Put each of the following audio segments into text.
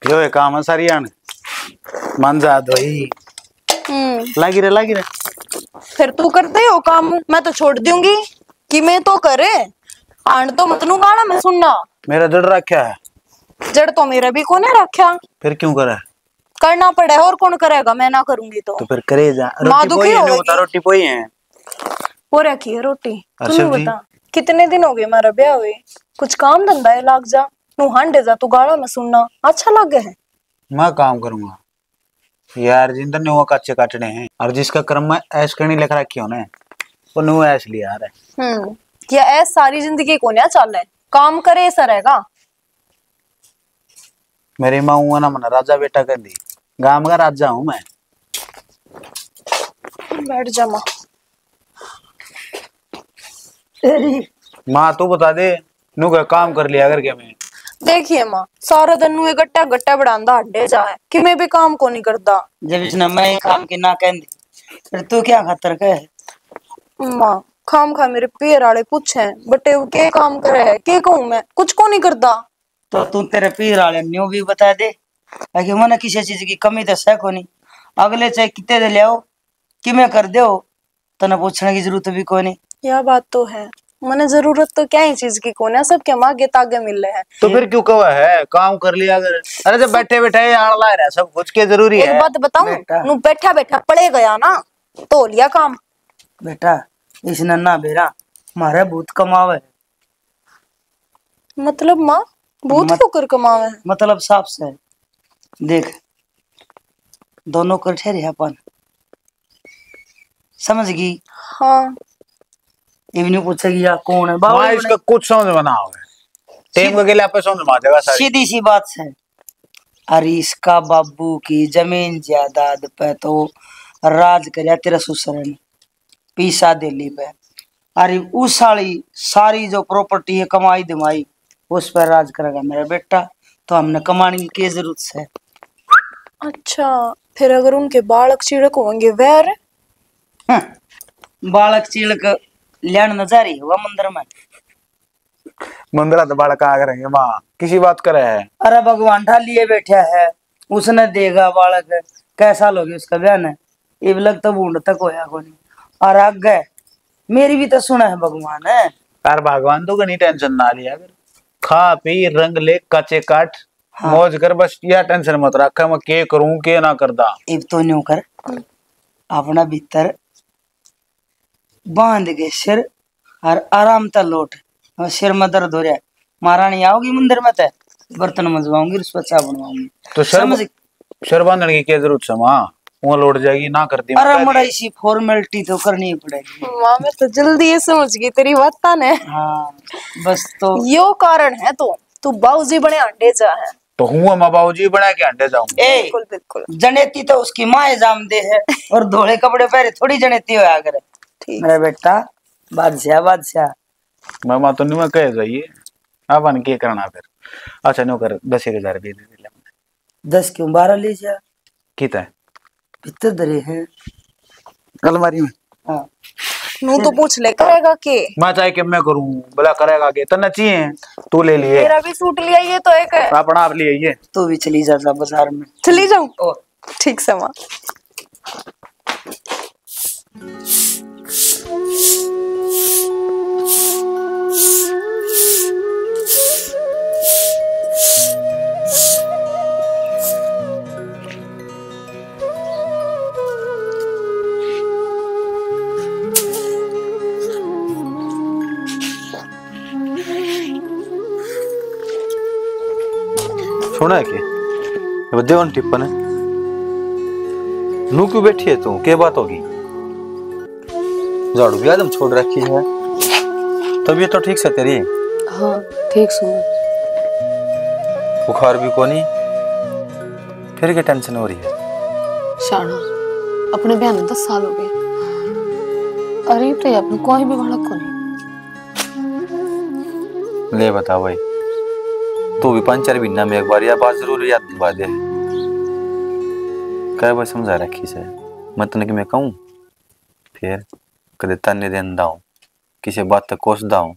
यो ये काम है सारियान मन जा दो ही लागी रे फिर तू करते हो काम, मैं तो छोड़ दूंगी कि मैं तो करे आंड तो मतनू गाना मैं सुनना। मेरा जड़ रखा है। जड़ तो मेरा भी कोने रखा। फिर क्यों करे? करना पड़े और कौन करेगा, मैं ना करूंगी तो फिर करे जा। माँ रोटी दुखी पोई है, होगी। रोटी पोई है वो रखी है रोटी। और तू सब्जी? बता कितने दिन हो गए हमारा ब्याह हुए, कुछ काम धंधा है लाग जा। नू हांडे जा तू गाड़ा में सुनना अच्छा लगे है। मैं काम करूंगा यार, जिंदर ने वो कच्चे काटने हैं और जिसका कर्म में ऐश करनी लिख रखी हो ना वो नु ऐश लिया है। या ऐस सारी जिंदगी को ना चल है, काम करे ऐसा रहेगा। मेरी माँ हुआ ना मना राजा बेटा कर दी, गांव का राजा हूँ मैं। बैठ जा माँ। माँ तू बता दे नु का काम कर लिया करके मैं। देखिए माँ सारा दिन नु गट्टा गट्टा बढ़ांदा हड्डे जाए कि मैं भी काम को नहीं करता। जब इसने मैं काम की ना कहंदी फिर तू क्या खतर कहे? माँ खाम खा मेरे पैर आले पूछे बटे वो के काम करे है, के कहूँ मैं कुछ को नहीं करता। तो तू तेरे पीर वाले न्यू भी बता दे कि मैंने किसी चीज की कमी तो है को नहीं। अगले चाहे कितने दे ले आओ कि मैं कर दो तने पूछने की जरूरत भी कोई नहीं। यह बात तो है, मने जरूरत तो क्या ही चीज की कोने सब क्या मांगे तागे मिल रहे हैं। तो फिर क्यों कहा है काम कर लिया अगर? अरे जब बैठे बैठे यार ला रहा सब कुछ के जरूरी है। एक बात बताऊं, नू बैठा बैठा पड़े गया ना तो लिया काम। बेटा इस नन्ना बेरा मारे भूत कमावे। मतलब माँ भूत क्यों कर कमावे? मतलब साफ से देख दोनों कर ठहरे अपन समझ गई। हाँ इवनी पूछेगी या कौन है माँ इसका कुछ समझ में ना आवे, टेम के लिए आपे समझ में आ जाएगा सारी। सीधी सी बात है। अरे इसका बाबू की जमीन जायदाद पे तो राज करया तेरा ससुर ने पीसा दिल्ली पे। अरे उस साली सारी जो प्रॉपर्टी है कमाई दमाई उस पर राज करेगा मेरा बेटा, तो हमने कमाने की जरूरत है। अच्छा फिर अगर उनके बालक चिड़क होंगे वह बालक चिड़क लेन नजारी हुआ मंदिर में। मंदिरा तो बालक आ करेंगे माँ किसी बात करे है। अरे भगवान ढा लिए बैठा है उसने देगा बालक कैसा लोगे उसका बयान है ये लग तो बूंद तक होया को नहीं। और आगे मेरी भी तो सुना है भगवान है। यार भगवान तो नहीं टेंशन ना लिया कर, खा पी रंग ले कच्चे काट हाँ। मौज कर बस, यह टेंशन मत रखा मैं के करूं के ना करदा। इब तो न्यू कर अपना भीतर बांध के सिर और आराम तक लौट और सिर में दर्द हो रहा है महारानी आओगी मंदिर में ते बर्तन मंजवाऊंगी स्वच्छा बनवाऊंगी तो शर बांधने की क्या जरूरत है माँ, वो लौट जाएगी ना करती। अरे मड़ा इसी फॉर्मेलिटी तो करनी पड़ेगी। माँ मैं तो जल्दी ये समझ गई तेरी बात ने। हाँ बस तो यो कारण है तो तू बाबूजी बने अंडे जा है तो हुआ माँ बाबूजी बना के अंडे जाऊं। बिल्कुल बिल्कुल जनेती तो उसकी माँ जाम दे है और धोले कपड़े पहरे थोड़ी जनेती हो अगर मेरा बेटा बादशाह बादशाह। मामा तो नहीं मैं कह जाइए अपन के करना फिर। अच्छा नो कर 10,000 दे दे 10 क्यों 12 ले जा कितना है भीतर दरे हैं अलमारी में। हाँ नू तो पूछ ले करेगा के मैं चाहे कि मैं करूं भला करेगा के तना चाहिए तू ले लिए मेरा भी सूट लिया ये तो एक है अपना आप लिए ये तू भी चली जा बाजार में। चली जाऊं ठीक से माँ। सुना है कि देवन टिप्पण है नू क्यों बैठी है तू क्या बात होगी? झाड़ू भी आदम छोड़ रखी है, तबीयत तो ठीक से तेरी? हाँ ठीक सुना। बुखार भी कोनी, फिर क्या टेंशन हो रही है? शाना अपने ब्याह में 10 साल हो गए, अरे तो अपने कोई भी बालक को नहीं। ले बता भाई तू भी 5-4 महीना में एक बार या बात जरूर याद दिलवा दे। क्या बार समझा रखी से मतलब कि मैं कहूँ फिर कदे तन्ने देन दाऊं किसी बात तक कोस दाऊं,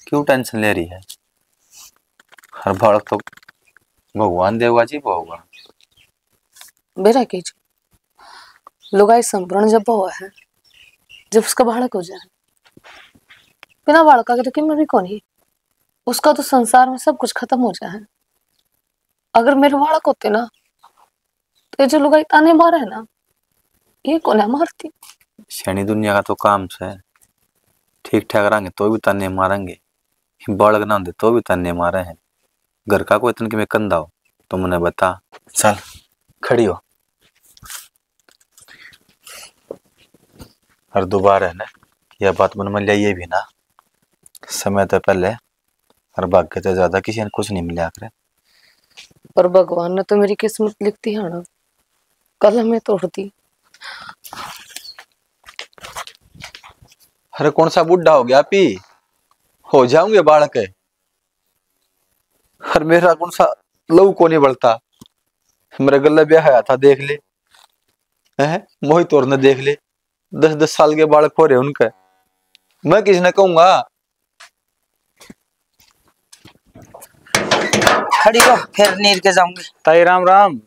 क्यों टेंशन ले रही है? हर बालक तो भगवान देवगा जी होगा। बेरा कीजिए लुगाई संपूर्ण जब हुआ है, जब उसका बालक हो जाए, बिना बालक के तो कीमत भी कौन ही, उसका तो संसार में सब कुछ खत्म हो जाए। अगर मेरे बालक होते ना तो ये जो लुगाई ताने मारे है ना, ये कौन है मारती। शनि दुनिया का तो काम है, ठीक ठाक रहेंगे तो भी ताने मारेंगे, बालक ना होते तो भी ताने मारे हैं। घर का कोई इतने कि मैं कंधा हो तो मुझे बता। चल खड़ी हो। और दोबारा है ना यह बात मन में लिया भी ना, समय तो पहले और भाग्य तो ज्यादा किसी ने कुछ नहीं मिला करे। पर भगवान ने तो मेरी किस्मत लिखती है ना, कल मैं तोड़ती। अरे कौन सा बुढ़ा हो गया पी, हो जाऊंगे बालक है। और मेरा कौन सा लहू को नहीं बढ़ता, मेरा गला ब्याह आया था देख ले, है मोहित और ने देख ले, 10-10 साल के बालक हो रहे उनके, मैं किसने कहूंगा। खड़ी हो फिर नीर के जाऊंगी। ताई राम राम।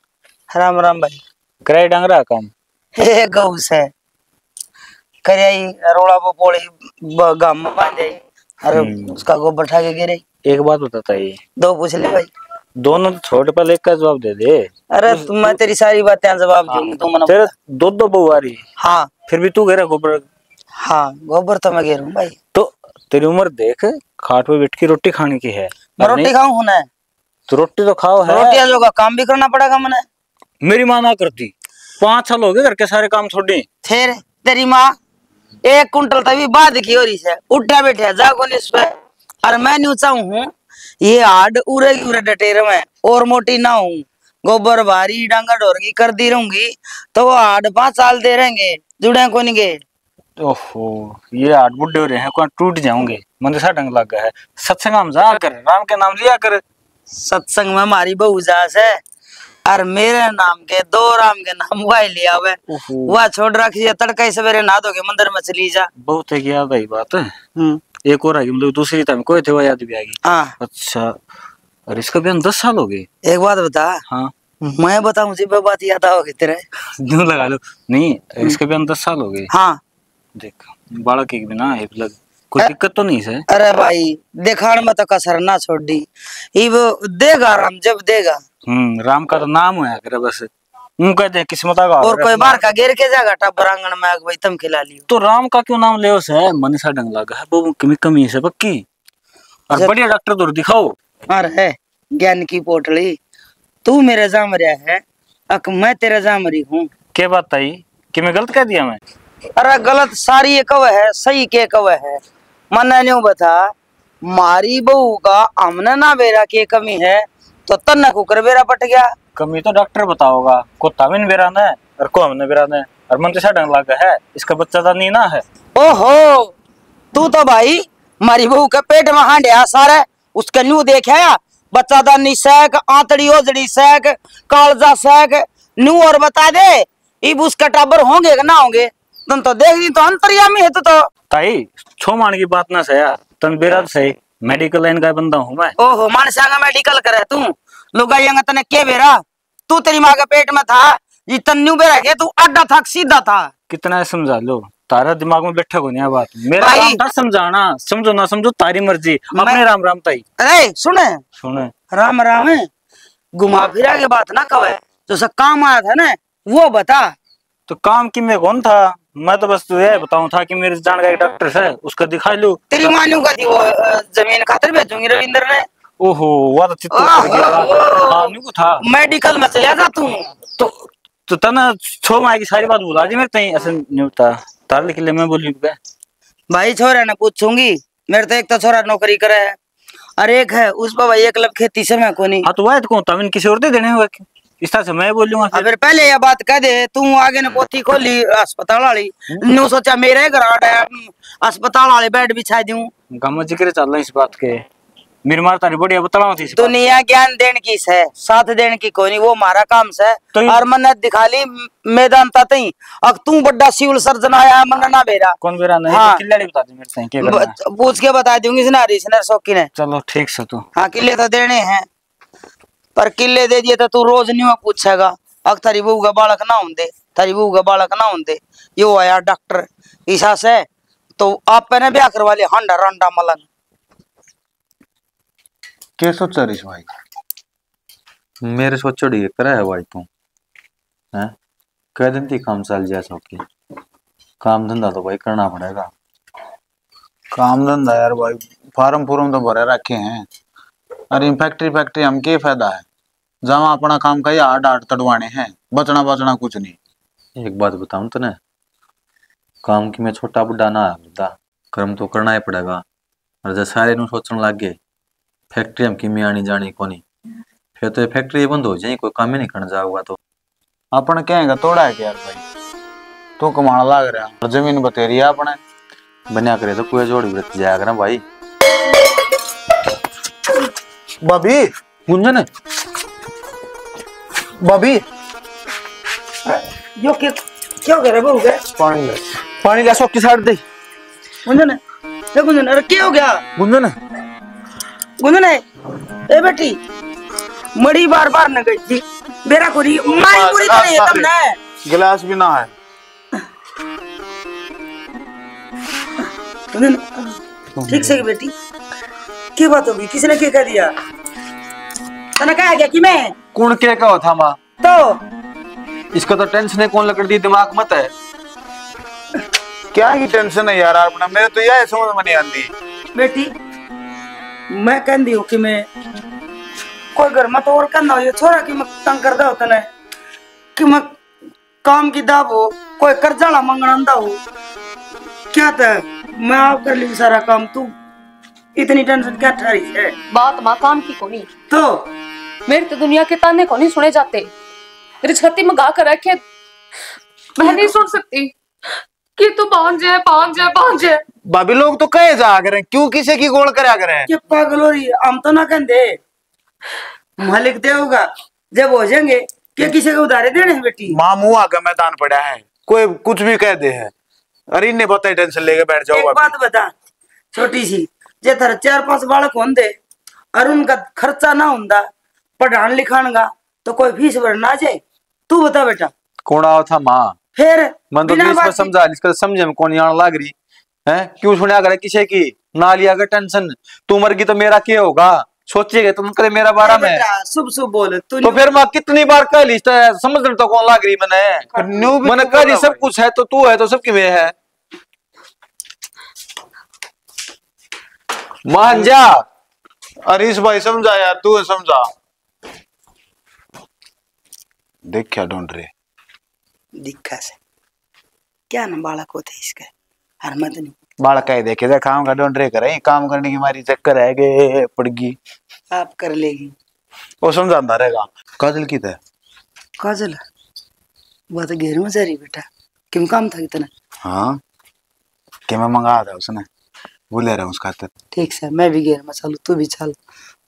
राम राम भाई। कराई डंगरा काम हे गौ से करे रोड़ा वो पोड़ी गाम में बांधे, अरे उसका गोबर ठा के गिरे। एक बात बताता है, दो पूछ ले भाई। दोनों तो छोटे पहले एक का जवाब दे दे। अरे मैं तेरी सारी बातें जवाब दूंगी, तू मना। तेरे दो बहू आ रही, हाँ फिर भी तू घेरा गोबर। हाँ गोबर तो मैं घेरूं भाई। तो तेरी उम्र देख, खाट पे बैठ के रोटी खाने की है। मैं रोटी खाऊं होना है तो रोटी तो खाओ है, रोटी जो का काम भी करना पड़ेगा मैंने। मेरी माँ ना करती, 5 साल हो गए घर के सारे काम छोड़े। फिर तेरी माँ 1 कुंटल तभी बाद की हो रही है, उठा बैठा जागो नहीं पे। और मैं नहीं चाहूं ये हाड उरे की उरे डटेर में और मोटी ना हूं, गोबर भारी डांगा ढोर की कर दी रहूंगी तो वो हाड 5 साल दे रहेंगे, जुड़े को नहीं गए। ओहो, ये 8 बुढ़े हो रहे हैं, कौन टूट जाओगे, मन सा ढंग लग गया है। सत्संग में जा कर राम के नाम लिया कर। सत्संग में हमारी बहू जास है, और मेरे नाम के 2 राम के नाम वही लिया हुआ है। वह छोड़ रखी है, तड़का सवेरे नहा धो के मंदिर में चली जा। बहुत है याद आई बात। एक और आई, मतलब दूसरी टाइम कोई थे वो याद भी आएगी। हाँ अच्छा, और इसका बयान 10 साल हो गए। एक बात बता। हाँ मैं बताऊं जी बात याद आओगे तेरे। न्यू लगा लो। नहीं, इसके बयान 10 साल हो गए। हाँ देख बालक एक बिना है, कोई दिक्कत तो नहीं है। अरे भाई देखाड़ में तो कसर ना छोड़ दी, देगा राम जब देगा। राम का तो नाम है करे बस, कहते हैं किस्मत का। और कोई बार का घेर के जागा टब्बर आंगन में भाई तुम खिला लियो तो राम का क्यों नाम ले है, मन सा ढंग लगा है वो कमी से पक्की। और बढ़िया डॉक्टर दूर दिखाओ। अरे ज्ञान की पोटली, तू मेरे जामरिया है, अक मैं तेरे जामरी हूँ। क्या बात आई कि मैं गलत कह दिया मैं? अरे गलत सारी ये कव है, सही के कव है। मन न्यू बता, मारी बहू का हमने ना बेरा के कमी है तो तन्ना कुकर बेरा पट गया। कमी तो डॉक्टर बताओगा, को तामिन बेरा ने और को हमने बेरा ने, और मन तो ढंग लगा है, इसका बच्चा तो नहीं ना है। ओहो, तू तो भाई मारी बहू के पेट में हांडिया सारे, उसके न्यू देखा बच्चा दानी सैक, आंतड़ी ओजड़ी सैक, कालजा सैक न्यू। और बता दे इब उसका टाबर होंगे कि ना होंगे, तुम तो देख दी तो अंतर्यामी है। तो ताई छो मान की बात ना सया, तन बेरा सही मेडिकल लाइन का बंदा हूँ मैं। ओहो, मानसांगा मेडिकल करे तू, लुगाइयांगा तने के बेरा, तू तेरी माँ के पेट में था ये तन्नू बेरा के, तू अड्डा था सीधा था। कितना समझा लो, तारा दिमाग में बैठा को नहीं बात, मेरा काम था समझाना, समझो ना समझो तारी मर्जी, अपने राम राम ताई। अरे सुने सुने राम राम है, घुमा फिरा के बात ना कवे, जो सब काम आया था ना वो बता। तो काम की में कौन था, मैं तो बस ये बताऊं था कि मेरे जान का एक डॉक्टर है, उसका दिखा लू। तेरी मानू का थी वो जमीन खातर भेजूंगी रविंद्र ने। ओहो वो तो चित्त कर गया। हाँ न्यू था मेडिकल में चला जा तू। तो तना छो माई की सारी बात भुला दी मेरे तई, ऐसे न्यू था तार लिख ले। मैं बोली भाई छोरा ने पूछूंगी, मेरे तो एक तो छोरा नौकरी करे है और एक है उस पर भाई एक लब खेती से मैं को नहीं। हाँ तो वह तो तमिन किसी और दे देने हुए, इस तरह से मैं बोलूंगा फिर पहले ये बात कह दे, तू आगे ने पोथी खोली अस्पताल वाली, न्यू सोचा मेरे घर अस्पताल वाले बेड बिछा दूं। गम जिक्र चल रहा इस बात के, मेरी मार तारी बढ़िया बतलाओ थी। दुनिया ज्ञान देने की है, साथ देने की कोई नहीं, वो हमारा काम से। तो और मन दिखा ली मैदान तई, अब तू बड़ा सिविल सर्जन आया मन ना बेरा। कौन बेरा नहीं? हाँ। किल्ले बता दे मेरे से, क्या करना है? पूछ के बता दूंगी शौकीन है। चलो ठीक से तो। हाँ किले तो देने हैं। पर किले दे दिए तो तू रोज नहीं पूछेगा अग थारी बहू का बालक ना होंदे, थारी बहू का बालक ना होंदे। यो आया डॉक्टर ईसा से तो आप ने ब्याह करवा लिया हंडा रंडा मलन। क्या सोच रही भाई? मेरे सोचड़ी है करे है भाई तू हैं कह दिन थी काम चल जाए सबकी काम धंधा तो भाई करना पड़ेगा। काम धंधा यार भाई फार्म फूरम तो भरे रखे हैं। अरे फैक्ट्री हम क्या फायदा है जहाँ अपना काम का आठ आठ तड़वाने हैं बचना बचना कुछ नहीं। एक बात बताऊं तने काम की मैं छोटा बुढ़ा ना बुढ़ा कर्म तो करना ही पड़ेगा। और जब सारे नु सोचने लग गए फैक्ट्री हम की में आनी जानी कोनी फिर तो ये फैक्ट्री बंद हो जाए कोई काम ही नहीं करने जाऊंगा तो अपन कहेंगे तोड़ा है क्या यार भाई तू कमाना लाग रहा और जमीन बतेरी है अपने बना करे तो कोई जोड़ी वृत्ति जाया करें भाई। बबी गुंजन बबी यो क्यों करे बहू के पानी ला सौ की साइड दे गुंजन ये गुंजन अरे क्या हो गया गुंजन गुंजन है ए बेटी मड़ी बार बार न गई थी मेरा कोरी मारी पूरी तरह तब ना गिलास भी ना है। गुंजन ठीक से बेटी क्या बात होगी किसने क्या कह दिया तने कहा गया कि मैं कौन क्या कहो था माँ तो इसका तो टेंशन है कौन लकड़ दी दिमाग मत है क्या ही टेंशन है यार अपना मेरे तो यह समझ में नहीं आती बेटी मैं कह दी हूँ कि मैं कोई घर में तो और करना हो ये छोरा कि मैं तंग कर दो तने कि मैं काम की दाब हो कोई कर्जाला मंगना हो क्या था मैं आप कर ली सारा काम तू इतनी टेंशन क्या ठहरी है बात माँ काम की कोनी तो मेरे तो दुनिया के ताने कोनी सुने जाते मेरी छाती में गा कर रखे मैं नहीं सुन सकती कि तू पांच है। भाभी लोग तो कहे जा करें क्यों किसी की गोल करा करें क्या पागल हो रही है हम तो ना कहते मालिक देगा जब हो जाएंगे क्या किसी को उधारे देने हैं बेटी मामू आगे मैदान पड़ा है कोई कुछ भी कह दे है। अरे इन्हें पता है टेंशन लेके बैठ जाओ। एक बात बता छोटी सी जे थारे 4-5 बालक होंदे और उनका खर्चा ना होंदा पढ़ान लिखान का तो कोई फीस भर ना जाए तू बता बेटा कौन आओ था माँ फिर मन तो इसको समझा इसका समझे में कौन यहाँ लाग रही है क्यों सुनिया करे किसी की ना लिया कर टेंशन तू मर गई तो मेरा क्या होगा सोचिएगा तुम करे मेरा बारा में शुभ शुभ बोल तू तो फिर माँ कितनी बार कह ली समझ तो कौन लाग रही मैंने कह दी सब कुछ है तो तू है तो सबकी वे है मान जा। अरीश भाई समझा यार तू समझा देख क्या ढूंढ रहे दिखा से क्या ना बालक होते इसके हर मत नहीं बालक कह देखे जा काम का ढूंढ रहे करे काम करने की हमारी चक्कर है गे पड़गी आप कर लेगी वो समझाता रहेगा। काजल की था काजल वो तो घेर में जा रही बेटा क्यों काम था कितना हाँ क्या मैं मंगा था उसने बोले रहा उसका ठीक से मैं भी घेर में चलू तू भी चल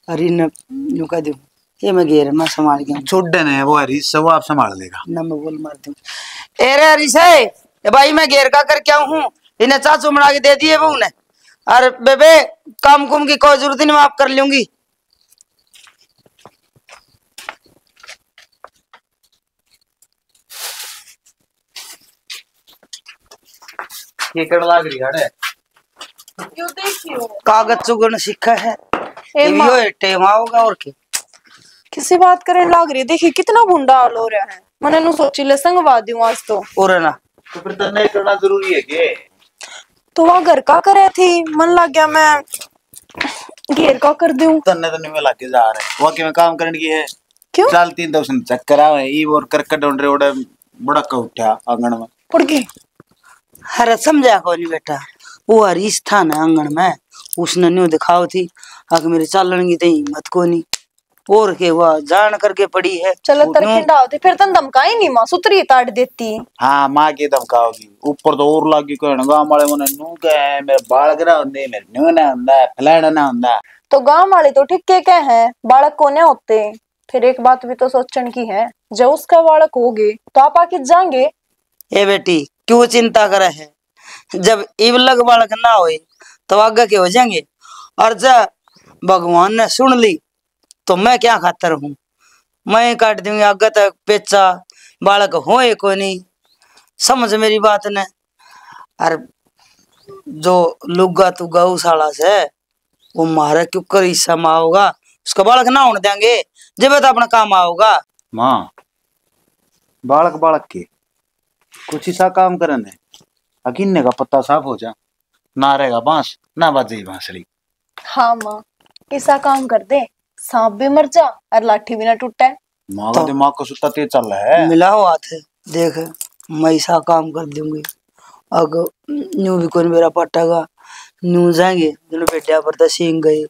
अरे न यूं कह दूं ये मैं घेर में संभाल गया छोड़ ने वो हरीश सब आप संभाल लेगा ना मैं बोल मार दूं अरे हरीश है ए भाई मैं घेर का कर क्या हूँ इन्हें चाचू बना के दे दिए बहू ने अरे बेबे काम कुम की कोई जरूरत नहीं मैं आप कर लूंगी ये कर लाग रही है क्यों देखियो कागज चुगन सीखा है ए माँ, ये टेमा होगा और क्या किसी बात करने लाग रही देखी कितना बुंडा हाल हो रहा है मैंने नु सोची ले संगवा दूं आज तो और ना तो फिर तन्ने करना जरूरी है के तो वहाँ घर का करे थी मन लग गया मैं घेर का कर दूं तन्ने तो नहीं में लाके जा रहे वाकई में काम करने की है क्यों चल 3 तो उसने चक्कर आवे ई और करकट ढूंढ रहे ओडे बड़ा का उठा आंगन में पड़ गई अरे समझा को नहीं बेटा वो हरीश था ना आंगन में उसने न्यू दिखाओ थी आगे मेरे चालन की तो हिम्मत को नहीं और के वह जान करके पड़ी है चलो तरकिंडा होती फिर तन धमकाई नहीं माँ सुतरी ताड़ देती हाँ माँ की धमकाओगी ऊपर तो और लागी कहने गांव वाले मने नू के मेरे बाल गिरा होंदे मेरे न्यू ना होंदा फलाना ना होंदा तो गांव वाले तो ठीक के कह हैं बालक कोने होते फिर एक बात भी तो सोचने की है जब उसका बालक होगे तो आप आके जाएंगे ए बेटी क्यों चिंता करे है जब इवलग बालक ना होए तो आगे के हो जाएंगे और जब भगवान ने सुन ली तो मैं क्या खातर हूँ मैं काट दूंगी आगे तक पेचा बालक हो को नहीं समझ मेरी बात ने। और जो लुगा तू गौशाला से वो मारे क्यों कर हिस्सा में आओगा उसका बालक ना होने देंगे जब तो अपना काम आओगा। माँ बालक बालक के कुछ ऐसा काम करने अकिन्ने का पत्ता साफ हो जा ना रहेगा बांस ना बजे बांसुरी। हाँ माँ ऐसा काम कर दे सांप भी मर जा और लाठी भी ना टूटे। माँ का दिमाग को सुता तेज चल रहा है। मिला हुआ थे देख मैं ऐसा काम कर दूंगी अगर न्यू भी कोई मेरा पट्टागा न्यू जाएंगे दोनों बेटिया पर तो सींग गए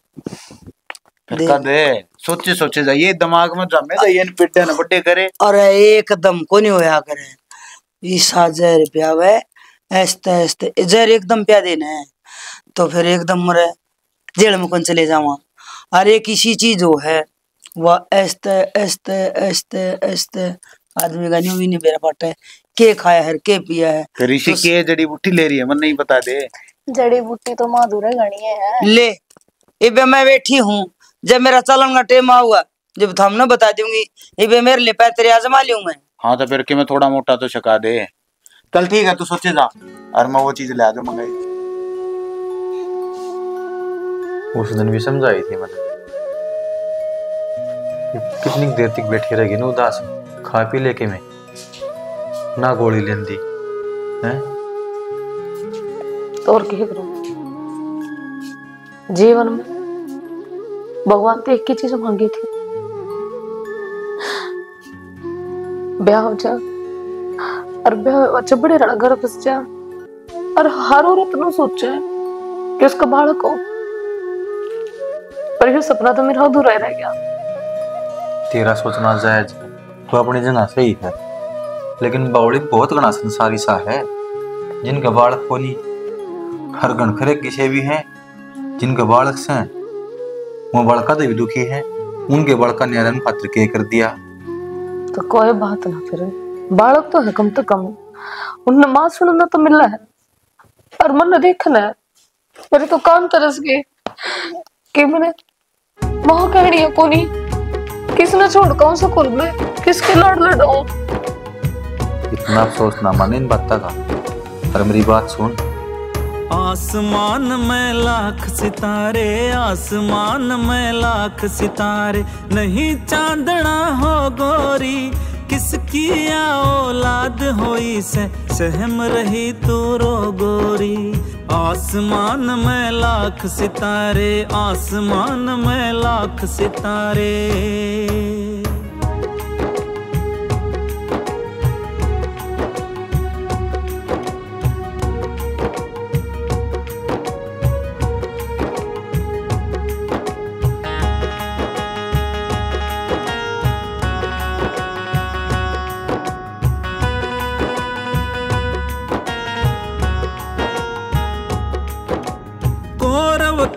फिर का दे सोचे सोचे जाइए दिमाग में जमे जाइए पिट्टे न बट्टे करे। अरे एकदम को नहीं होया करे इस 1000 रुपया वे ऐसे ऐसे जहर एकदम प्या देना है तो फिर एकदम मरे जेल में कौन चले जावा। अरे किसी चीज जो है वह ऐसे ऐसे ऐसे ऐसे आदमी का न्यू भी नहीं मेरा पट्टा है के खाया है के पिया है। फिर इसी तो के जड़ी बूटी ले रही है मन नहीं बता दे। जड़ी बूटी तो माधुरे गणी है ले इबे मैं बैठी हूँ जब मेरा चलन का टेम आऊगा जब तो हम ना बता दूंगी इबे मेरे लिए पैर तेरे आजमा लूं मैं। हाँ तो फिर के मैं थोड़ा मोटा तो छका दे। चल ठीक है तू सोचे जा और मैं वो चीज ले आ जो मंगाई। उस दिन भी समझाई थी मैंने कितनी देर तक बैठी रहेगी ना उदास खा पी लेके मैं ना गोली लेंदी है तो और क्या करूं जीवन में भगवान तो एक ही चीज मांगी थी ब्याह हो जा और ब्याह बच्चे बड़े घर बस जा और हर औरत न सोचे कि उसका बालक हो पर ये सपना तो मेरा अधूरा रह गया। तेरा सोचना जायज तो अपनी जगह सही है लेकिन बावड़ी बहुत घना संसारी सा है जिनका बालक को नहीं हर गण खरे किसे भी हैं जिनके बालक से वो बड़का तो भी दुखी है उनके बड़का नियरन पात्र के कर दिया। तो कोई बात ना फिर बालक तो है कम तो कम उनने मां सुनना तो मिला है और मन देखना है मेरे तो काम तरस गए कि मैंने मां कहनी है कोनी किसने छोड़ कौन सा कुल में किसके लाड लड़ाऊं। इतना अफसोस ना माने इन बातों का पर मेरी बात सुन। आसमान में लाख सितारे आसमान में लाख सितारे नहीं चांदना हो गोरी किसकी या औलाद होई से सहम रही तू रो गोरी। आसमान में लाख सितारे आसमान में लाख सितारे।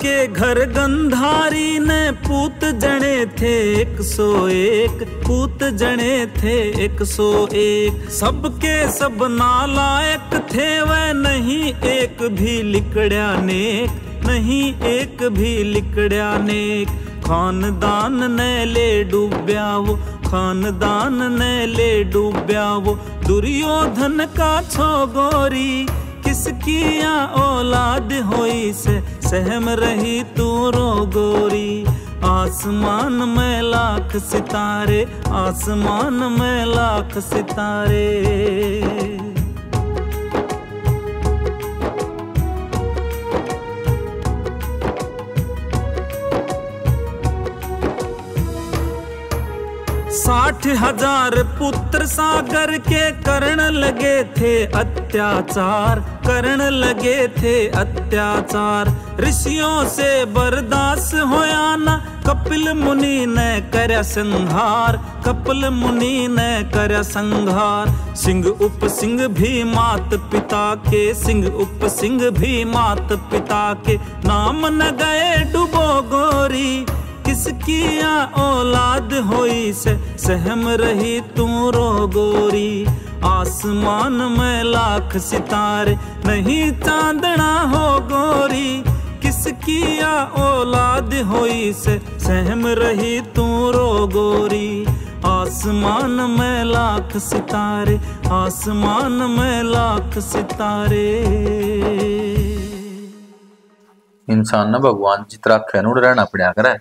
के घर गंधारी ने पूत जने थे 101 पूत जने थे 101 सबके सब नालायक थे वह नहीं एक भी लिकड़या नेक नहीं एक भी लिकड़या नेक। खानदान ने ले डूब्या वो खानदान ने ले डूब्या वो दुर्योधन का छो गोरी किसकी या औलाद होई से सहम रही तू रो गोरी। आसमान में लाख सितारे आसमान में लाख सितारे। साठ 60,000 पुत्र सागर के करण लगे थे अत्याचार करण लगे थे अत्याचार। ऋषियों से बर्दाश्त होया ना कपिल मुनि ने करया संहार कपिल मुनि ने करया संहार। सिंह उप सिंह भी मात पिता के सिंह उप सिंह भी मात पिता के नाम न गए डूबो गोरी किसकी या औलाद होई से सहम रही तू रो गोरी। आसमान में लाख सितारे नहीं चांदना हो गोरी किसकी या औलाद होई से सहम रही तू रो गोरी। आसमान में लाख सितारे, आसमान में लाख सितारे। इंसान ना भगवान जितना खैनुड़ रहना पड़ा करे।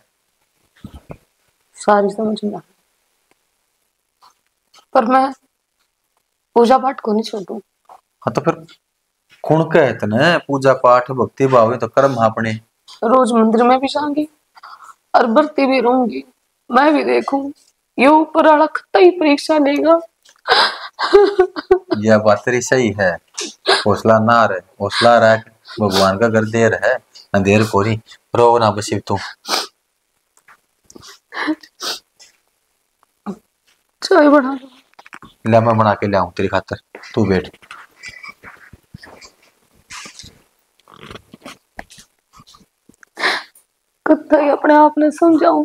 सारी समझ में आ, पर मैं पूजा पाठ को नहीं छोड़ू। हाँ तो फिर कौन कहते न पूजा पाठ भक्ति भाव तो कर्म अपने। रोज मंदिर में भी जाऊंगी और बरती भी रहूंगी। मैं भी देखूं ये ऊपर वाला खत्ता ही परीक्षा लेगा। यह बात तेरी सही है। हौसला ना रहे, हौसला रख, भगवान का घर देर है, अंधेर कोरी रो ना बसी तू। चाय बना लो। ला मैं बना के ले आऊं तेरी खातर, तू बैठ। कत्ता ही अपने आप ने समझाऊं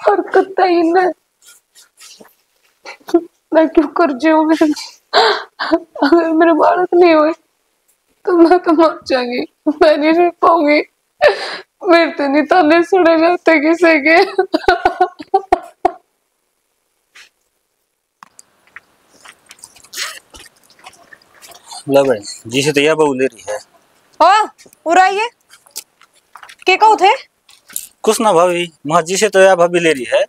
और कत्ता ही ने मैं क्यों कर जाऊं। मेरे अगर मेरे बालक नहीं हुए तो मैं तो मर जाऊंगी, मैं नहीं रह पाऊंगी। मेरे तो नहीं ताने सुने जाते किसी के। ला भाई जी से तैयार बहू ले रही है। हाँ पूरा ये के कहो थे? कुछ ना भाभी, माँ जी से तैयार भाभी ले रही है।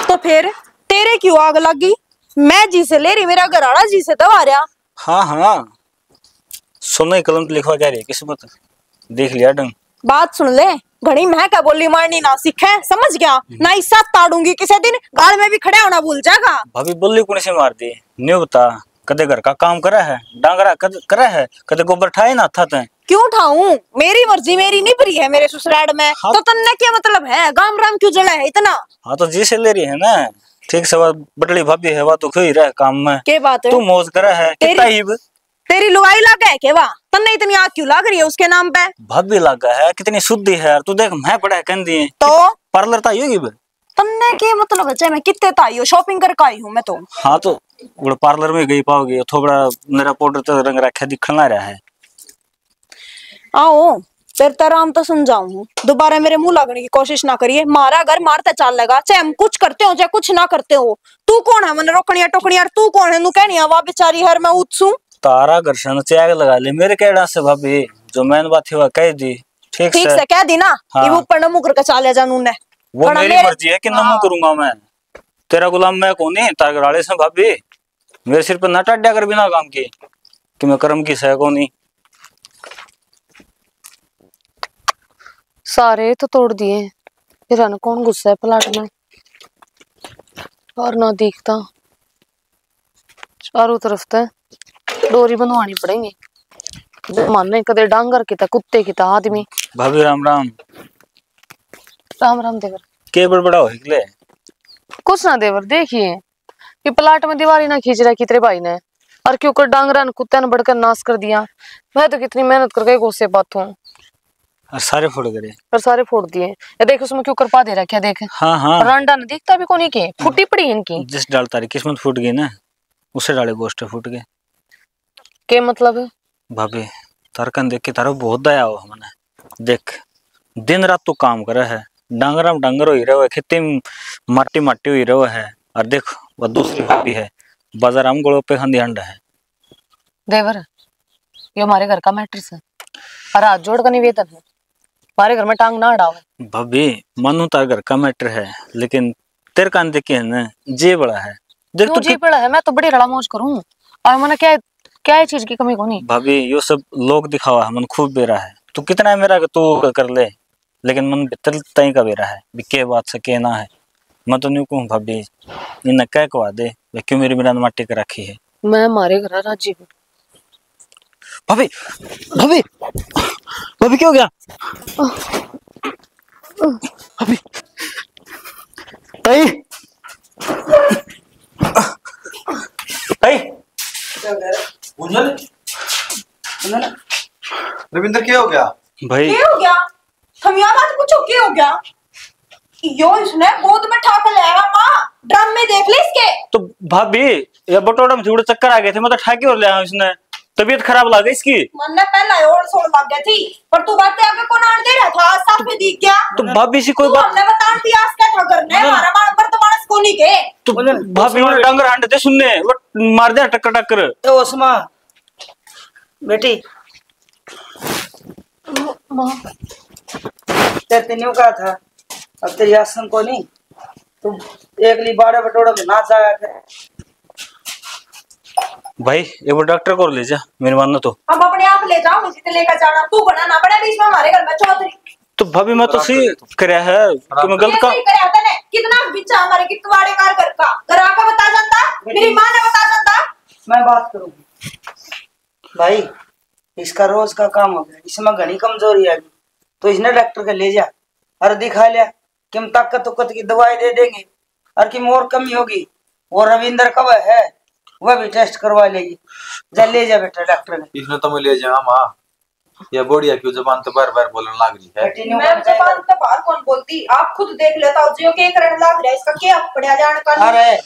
तो फिर तेरे क्यों आग लगी? मैं जी से ले रही, मेरा घराड़ा जी से दबा रहा। हाँ हाँ, सोना ही कलम पे लिखवा जा रही है किस्मत, देख लिया डंग। बात सुन ले, घड़ी मैं क्या बोली मारनी ना सीखे, समझ गया ना? इस साथ ताड़ूंगी किसी दिन, गाल में भी खड़ा होना भूल जाएगा। भाभी बोली कौन से मार दी? न्यू बता, कदे घर का काम करा है, डांगरा करा है, कदे गोबर ठाए ना था तैं? क्यों उठाऊं? मेरी मर्जी, मेरी निभरी है मेरे ससुराल में। हाँ। तो तन्ने क्या मतलब है? गाम राम क्यों जला है इतना? हाँ तो जी से ले रही है ना, ठीक से बटली भाभी है, वह तो खुई रहे काम में। के बात है? तू मौज करा है कितना ही। तेरी लुगाई लागा है के? वाह, तन्ने इतनी आग क्यों लाग रही है उसके नाम पे? भाभी लागा है, कितनी शुद्धि है यार। तू देख मैं पड़ा है कहन दिए तो पार्लर तो आई होगी। तन्ने के मतलब है, चाहे मैं कितने ताई हो, शॉपिंग कर आई हूँ मैं तो। हाँ तो वो पार्लर में गई पाओगे, थोड़ा मेरा पाउडर तो रंग रखा दिखना रहा है। आओ फिर तराम तो समझाऊं, दोबारा मेरे मुंह लगने की कोशिश ना करिए। मारा घर मारता चाल लगा, चाहे हम कुछ करते हो चाहे कुछ ना करते हो। तू कौन है मैंने रोकनिया टोकनिया? तू कौन है नु कहनी? वाह बेचारी हर मैं उतसू तारा घर्षण त्याग लगा ले मेरे कहना से भाभी, जो मैंने बात हुआ कह दी। ठीक से कह दी ना। हाँ। ये ऊपर नमू करके चाले जानू ने, वो मेरी मर्जी है कि नमू करूंगा मैं, तेरा गुलाम मैं कौन है? तारगराड़े से भाभी मेरे सिर पर न टाड्या कर बिना काम की कि मैं कर्म की सह कौन। सारे तो तोड़ दिए, फिर न कौन गुस्सा है प्लाट में और ना दिखता। चारों तरफ तो डोरी बनवानी पड़ेगी, माने कदे डांगर की था, कुत्ते की था, आदमी। भाभी राम राम। राम राम देवर। के बड़बड़ा हो निकले? कुछ ना देवर, देखिए कि प्लाट में दीवारी ना खींच रहा कितरे भाई ने, और क्यों कर डांगरा ने कुत्ते ने बढ़कर नाश कर दिया। मैं तो कितनी मेहनत करके गोसे बात हूँ और सारे फोड़ गए और सारे फोड़ दिए। ये देख उसमें क्यों करपा दे रहा, क्या देख। हाँ हाँ, रांडा ने दिखता भी कोनी के, फुटी पड़ी इनकी। जिस डाल तारी किस्मत फूट गई ना, उसे डाले गोश्त फूट गए। के मतलब है? भाभी तारकन देख के तारा बहुत दया हो हमने। देख दिन रात तू काम करे है, डांगरा में डांगर हो रहे, खेती में माटी माटी हो रहे है, और देख वह दूसरी भाभी है बाजार आम गोड़ों पे खंदी अंडा है। देवर ये हमारे घर का मैट्रिस है और हाथ जोड़ का निवेदन है, हमारे घर में टांग ना अड़ाओ। भाभी मानू तार घर का मैटर है, लेकिन तेरे कान देख के है ना जे बड़ा है। देख क्यों तू जी बड़ा है? मैं तो बड़ी रड़ा मौज करूं और मैंने क्या है चीज की कमी को नहीं। भाभी यो सब लोग दिखावा है, मन खूब बेरा है। तू कितना है मेरा तू कर ले, लेकिन मन भीतर तई का बेरा है भी के बात से के ना है। मैं तो नहीं कहूँ भाभी इन्हें कह कवा दे क्यों मेरी बिना माटी कर रखी है। मैं हमारे घर राजी हूँ। भाभी भाभी भाभी क्या हो गया? भाभी ताई ताई रविंद्र क्या हो गया? भाई क्या हो गया? हम यहाँ बात पूछो क्या हो गया? यो इसने गोद में ठाक ले आया माँ, ड्रम में देख ले इसके। तो भाभी ये बटोड़ा में थोड़े चक्कर आ गए थे, मैं तो ठाके और ले आया इसने, तबीयत खराब लग गई इसकी। मन ने पहला और सोड़ लग गई थी, पर तू बातें आगे कौन आन दे रहा था? साफ में दिख गया। तो भाभी से कोई तू बात हमने बता दिया क्या था करने, हमारा वर्तमान उसको नहीं के। तो भाभी ने डंगर हांडे थे सुनने वो मार दिया टक्कर टक्कर। तो उस्मा बेटी तेरे ने कहा था अब तेरी आसन को नहीं तू एक ली 12 बटोड़ा में ना जाया कर। भाई एक बार डॉक्टर को ले जा मेरे मानना तो। हम अपने आप ले जाओ मुझे तो लेकर जाना तू बना ना बड़ा बीच में हमारे घर में चौधरी। तो भाभी मैं तो सही कराया है कि मैं गलत काम कराया तने कितना बिचा हमारे कितवाड़े कार घर का घर आका बता जानता मेरी मां ने बता जानता। मैं बात करूंगी भाई इसका रोज का काम हो गया इसमें घनी कमजोरी आ गई तो इसने डॉक्टर के ले जा और दिखा लिया कि हम ताकत की दवाई दे देंगे और कि और कमी होगी और रविंदर कब है वह भी टेस्ट करवा लेगी। जा ले जा बेटा डॉक्टर ने। इसने तो मैं ले जाऊंगा माँ या बढ़िया क्यों जबान तो बार बार बोलने लग रही है। मैं जबान तो बाहर कौन बोलती आप खुद देख लेता हो जो के करने लग रहा है इसका क्या पड़ा जान का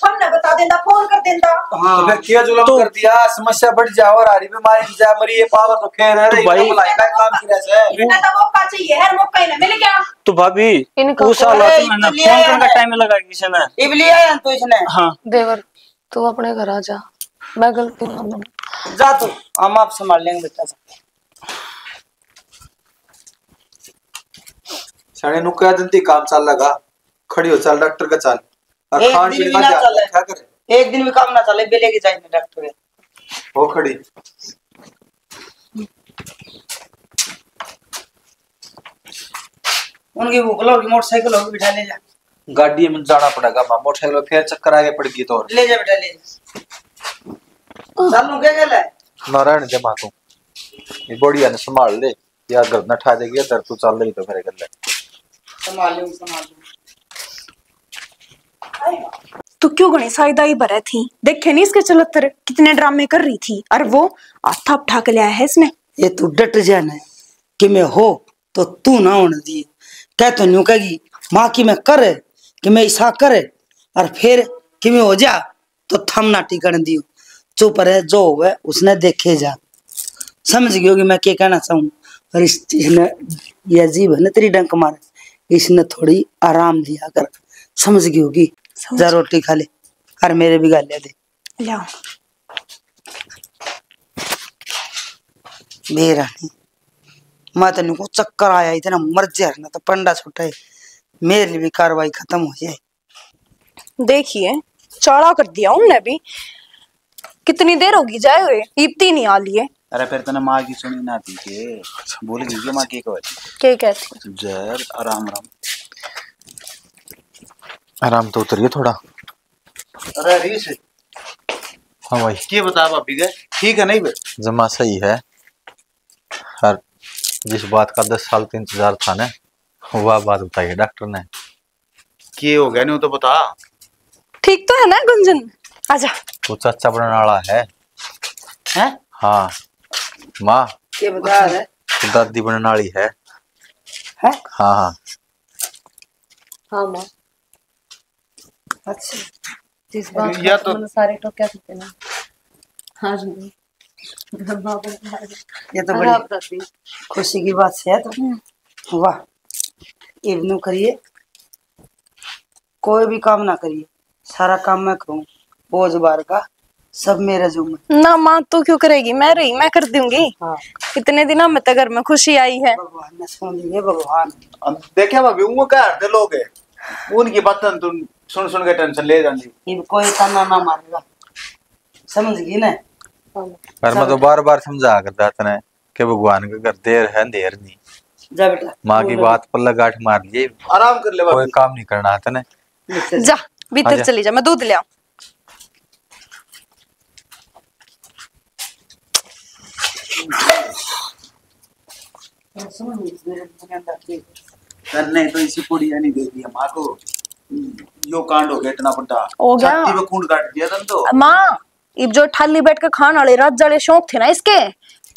हमने बता देंदा फोन कर देंदा। हाँ तो फिर क्या जुल्म कर दिया समस्या बढ़ जाओ और हरी बीमारी जा मरी ये पावर तो खैर है भाई काम किया से इतना तो मौका चाहिए हर मौका ही ना मिल गया। तो भाभी इनका उस साल मैंने फोन करने का टाइम लगा किसी ने इबली आया तो इसने। हाँ देवर तू अपने घर आ जा मैं गलती नहीं जा तू हम आप संभाल लेंगे बेटा। साढ़े नुक्का दंती काम चल लगा खड़ी हो चल डॉक्टर का चल और खान पीन का क्या करे एक दिन भी काम ना चले बेले के जाए डॉक्टर हो खड़ी। उनकी भूख लगी मोटरसाइकिल होगी बिठा ले जा। गाड़ी में जाना पड़ेगा मोटरसाइकिल फिर चक्कर आगे पड़ेगी तो ले जा बेटा ले जा। चालू क्या गल है नारायण जमा तू ये बढ़िया ने संभाल ले या घर न ठा देगी इधर तू चल रही तो मेरे गल संभाल ले। तो क्यों गणी साइदाई भरे थी देखे नहीं इसके चलतर कितने ड्रामे कर रही थी और वो आथा उठा के लिया है इसने। ये तू डट जाना कि मैं हो तो तू ना होने दिए क्या तो न्यू कहेगी माँ की मैं करे कि मैं ऐसा करे और फिर कि मैं हो जा तो थम ना टिकन दियो चुप रहे जो हुआ उसने देखे जा समझ गई होगी मैं क्या कहना चाहूँ। और इसने ये अजीब है ना तेरी डंक मारे इसने थोड़ी आराम दिया कर समझ गई होगी। जा रोटी खा ले और मेरे भी गालियां दे लिया मेरा नहीं मैं तेन को चक्कर आया इतना मर जाए ना तो पंडा छुटा मेरे लिए भी कार्रवाई खत्म हो जाए। देखिए चौड़ा कर दिया उनने भी कितनी देर होगी जाए हुए इब्ती नहीं आ लिए। अरे फिर तने माँ की सुनी ना थी के बोल गई माँ की क्या कहती जर आराम आराम आराम तो उतरिए थोड़ा। अरे रीस हाँ भाई क्या बता भाभी गए ठीक है नहीं बे जमा सही है और जिस बात का 10 साल का इंतजार था ना वह बात बताइए डॉक्टर ने क्या हो गया नहीं तो बता। ठीक तो है ना गुंजन आजा। वो चाचा बनने वाला है हैं हाँ माँ क्या बता रहा है तो दादी बनने वाली है हैं हाँ हाँ हाँ माँ अच्छा जिस बात या का तो- मैंने सारे तो क्या कहते ना हाँ जी बाबू ये तो अरे आप बड़ी दादी खुशी की बात है तो वाह इब्नू करिए कोई भी काम ना करिए सारा काम मैं करूँ बोझ बार का सब मेरे जुम्मे। ना माँ तू क्यों करेगी मैं रही मैं कर दूंगी। हाँ इतने दिनों में तो घर में खुशी आई है। भगवान ने सुन लिए भगवान अब देखे भाभी उनको क्या हरते लोग है उनकी बातें तुम सुन सुन के टेंशन ले जाती। ये कोई ताना ना मारेगा समझ गई ना। पर मैं तो बार बार समझा करता था कि भगवान का घर देर है अंधेर नहीं। जा बेटा माँ की बात पर लगाठ मार लिए आराम कर ले कोई भाभी काम नहीं करना था ना। जा भीतर आजा। चली जा मैं दूध ले आऊं। नहीं तो इसी पुड़िया नहीं दे दिया माँ को यो कांड हो गया इतना बड़ा हो गया। छाती में खून काट दिया तो माँ इब जो ठाली बैठ के खाने वाले रात जड़े शौक थे ना इसके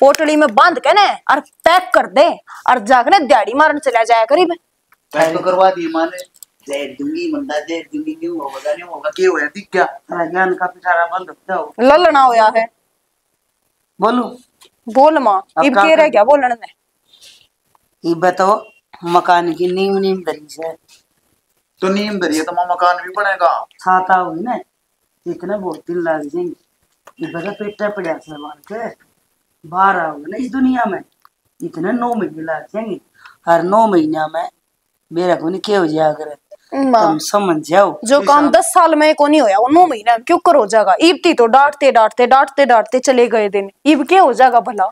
पोटली में बांध के ना और पैक कर दे और जाकर दिहाड़ी मारने चला जाया करीब। पैक तो करवा दी माँ ने जहर दूंगी मंदा जहर दूंगी क्यों होगा नहीं होगा क्या हुआ थी क्या ज्ञान का पिटारा बंद हो ललना होया है। बोलू बोल माँ अब इब क्या के रह कर- गया बोलने में। ये बताओ मकान की नींव नींव धरी से तो नींद धरिए तो मकान भी बनेगा। छाता होगी ना, इतने बहुत दिन लग जाएंगे। इधर पेटा पड़ा सामान के बाहर आओगे ना इस दुनिया में, इतने 9 महीने लग जाएंगे। हर 9 महीना में मेरा को नहीं क्या हो जाएगा करे, तुम समझ जाओ। जो काम 10 साल में को नहीं होया वो 9 महीना में क्यों कर हो जाएगा। इब्ती तो डांटते डांटते डांटते डांटते चले गए दिन, इब क्या हो जाएगा भला।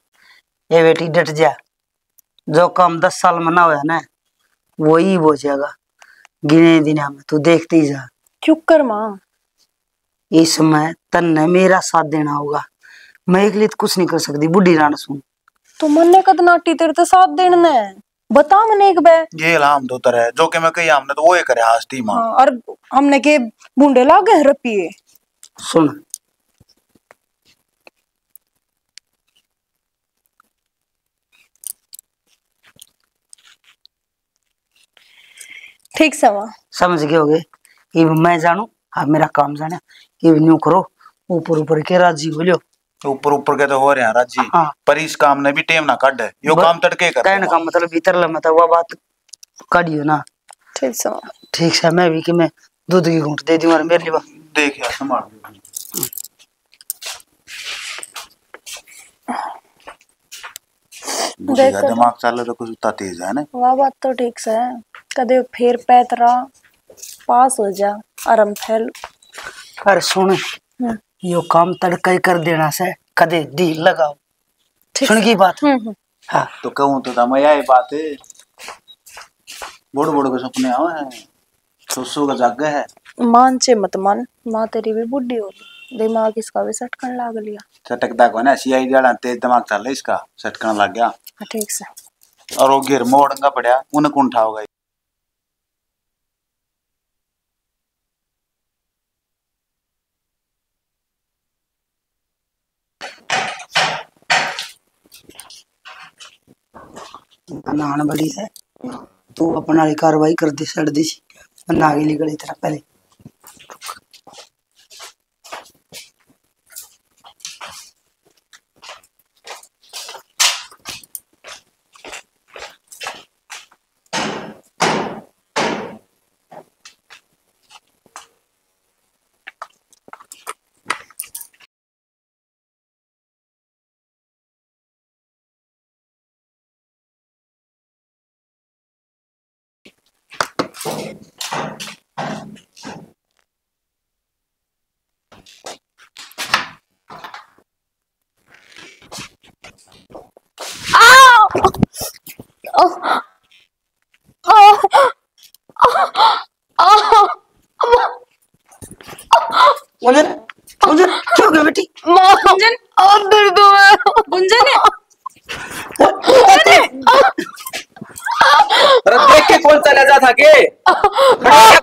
ये बेटी डट जा, जो काम 10 साल में ना होया ना वही हो जाएगा गिने दिना में, तू देखते ही जा। क्यों कर माँ, इस समय तन्ने मेरा साथ देना होगा, मैं अकेले तो कुछ नहीं कर सकती। बुढ़ी रान सुन, तो मन ने कद नाटी तेरे तो साथ देना है, बता मने एक बार। ये लाम तो तरह जो कि मैं कही हमने तो वो ही करे हास्ती मां। हाँ, और हमने के बूंडे लागे रपिए। सुन ठीक सवा समझ गए होगे। ये मैं जानू, आप मेरा काम जाने, ये न्यू करो, ऊपर ऊपर के राजी हो लियो। ऊपर ऊपर के तो हो रहे हैं राजी। हाँ। पर इस काम ने भी टेम ना काट है, यो काम तड़के कर कहने का मतलब भीतर लगा था वो बात काढ़ियो ना। ठीक सवा ठीक है, मैं भी कि मैं दूध की घूंट दे दूं मेरे लिए। देख यार संभाल दिमाग चल तो कुछ उतना तेज है ना। वह बात तो ठीक से है, कदे फिर पैतरा पास हो जा आराम फैल। अरे सुन, यो काम तड़का ही कर देना से कदे ढील लगाओ, सुन की बात। हाँ तो कहूँ तो था मैं यही बात है, बड़े बड़े के सपने आओ है, सोसो का जागे है। मान चे मत मान, माँ तेरी भी बुढ़ी हो गई, दिमाग इसका भी सटकन लाग लिया। सटकता को ना सीआई जड़ा तेज दिमाग चल रहा इसका, सटकन लग गया। ठीक से और वो गिर मोड़ंगा पड़ा उन्हें कौन उठाओगा। नान बड़ी है, तू अपना कार्रवाई कर दे सड़ दी आगे निकल इतना पहले। गुंजन गुंजन क्यों गई बेटी? गुंजन और दर्द हो रहा है। गुंजन है अरे देख के कौन चला जा था के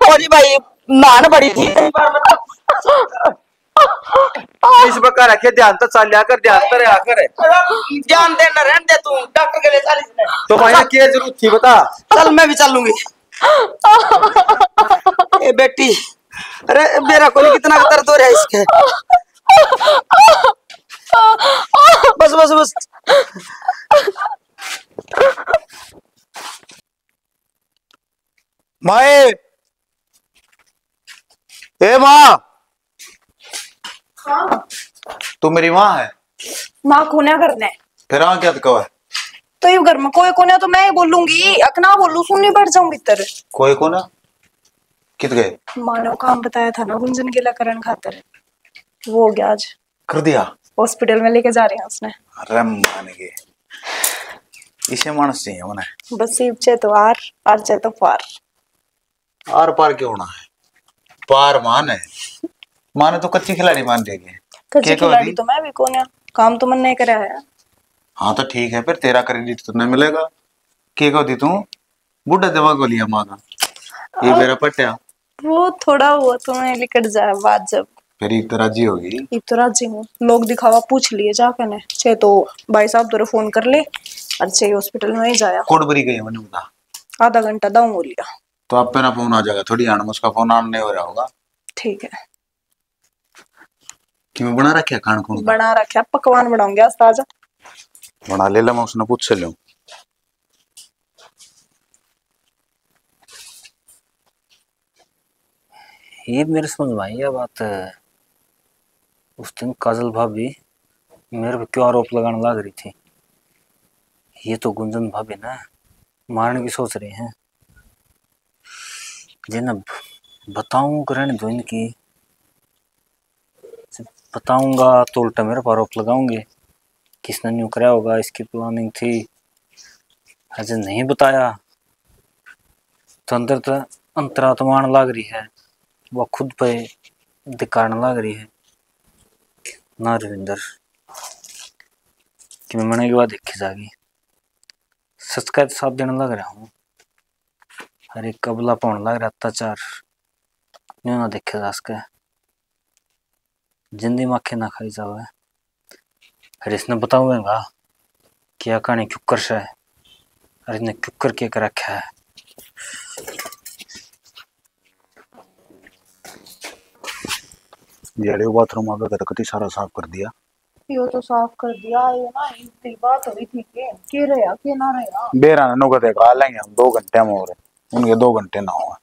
कोनी भाई नान बड़ी थी इस बका रखे ध्यान तो चल कर ध्यान तो रहा कर। ध्यान देना रहने दे, तू डॉक्टर के लिए चल इसने तो भाई क्या जरूरत थी बता। चल मैं भी चलूंगी। ए बेटी, अरे मेरा कोई कितना दर्द हो रहा है इसके। बस बस बस माए ए माँ, तू मेरी माँ है। माँ कोना करना है फिर हाँ क्या तो है, तो ये घर में कोई कोने तो मैं ही बोलूंगी, अकना बोलू सुननी बैठ जाऊं भीतर। कोई को ना कित गए। मानो काम बताया था ना गुंजन गिला करण खातर, वो हो गया आज, कर दिया हॉस्पिटल में लेके जा रहे हैं उसने। अरे मान गए, इसे मानस चाहिए होना है। बस चे तो आर चे तो पार। आर पार क्यों होना है, पार मान है। माने तो कच्ची खिलाड़ी मान देगी। कच्ची खिलाड़ी तो मैं भी कौन है, काम तो मन नहीं करा है। हाँ तो ठीक है, फिर तेरा क्रेडिट तो नहीं मिलेगा। के को दी तू बुढ़ा दिमाग को लिया माँ का, ये मेरा पट्या। वो थोड़ा वो तुम्हें लिकट जाए बात जब, फिर एक तो राजी होगी। एक तो राजी हूँ, लोग दिखावा पूछ लिए जाकर ने चे तो भाई साहब तेरे फोन कर ले और चे हॉस्पिटल में ही जाया। कोड बरी गई मैंने बता, आधा घंटा दाऊं हो लिया। तो आप पे ना फोन आ जाएगा, थोड़ी आना उसका फोन आन नहीं हो रहा होगा। ठीक है, कि मैं बना रखा खान खून बना रखा, पकवान बनाऊंगी आज ताजा। बना ले मैं उसने पूछ से लूं। ये मेरे समझ में आई है बात। उस दिन काजल भाभी मेरे पे क्यों आरोप लगाने लग रही थी। ये तो गुंजन भाभी ना मारने की सोच रही हैं। जिन्हें बताऊं करण दो इनकी, बताऊंगा तो उल्टा मेरे पर आरोप लगाऊंगे किसने न्यू कराया होगा, इसकी प्लानिंग थी। अजय नहीं बताया तो अंदर तो अंतरात्मा लग रही है, वह खुद पे दिखाने लग रही है ना रविंदर कि मैं मरने के बाद देखी जागी। सच का साथ देने लग रहा हूँ। अरे कबला पाने लग रहा अत्याचार न्यू ना देखे जा सके, जिंदगी माखे ना खाई जावे। अरे इसने बताऊंगा क्या कहानी क्यों से है। अरे इसने क्यों कर के रखा है। जेड़े बाथरूम आगे का कति सारा साफ कर दिया। यो तो साफ कर दिया ये ना, इतनी बात हुई थी के रहा के ना रहा। बेरा नो कहते खा लेंगे हम 2 घंटे में, और उनके 2 घंटे ना हुआ।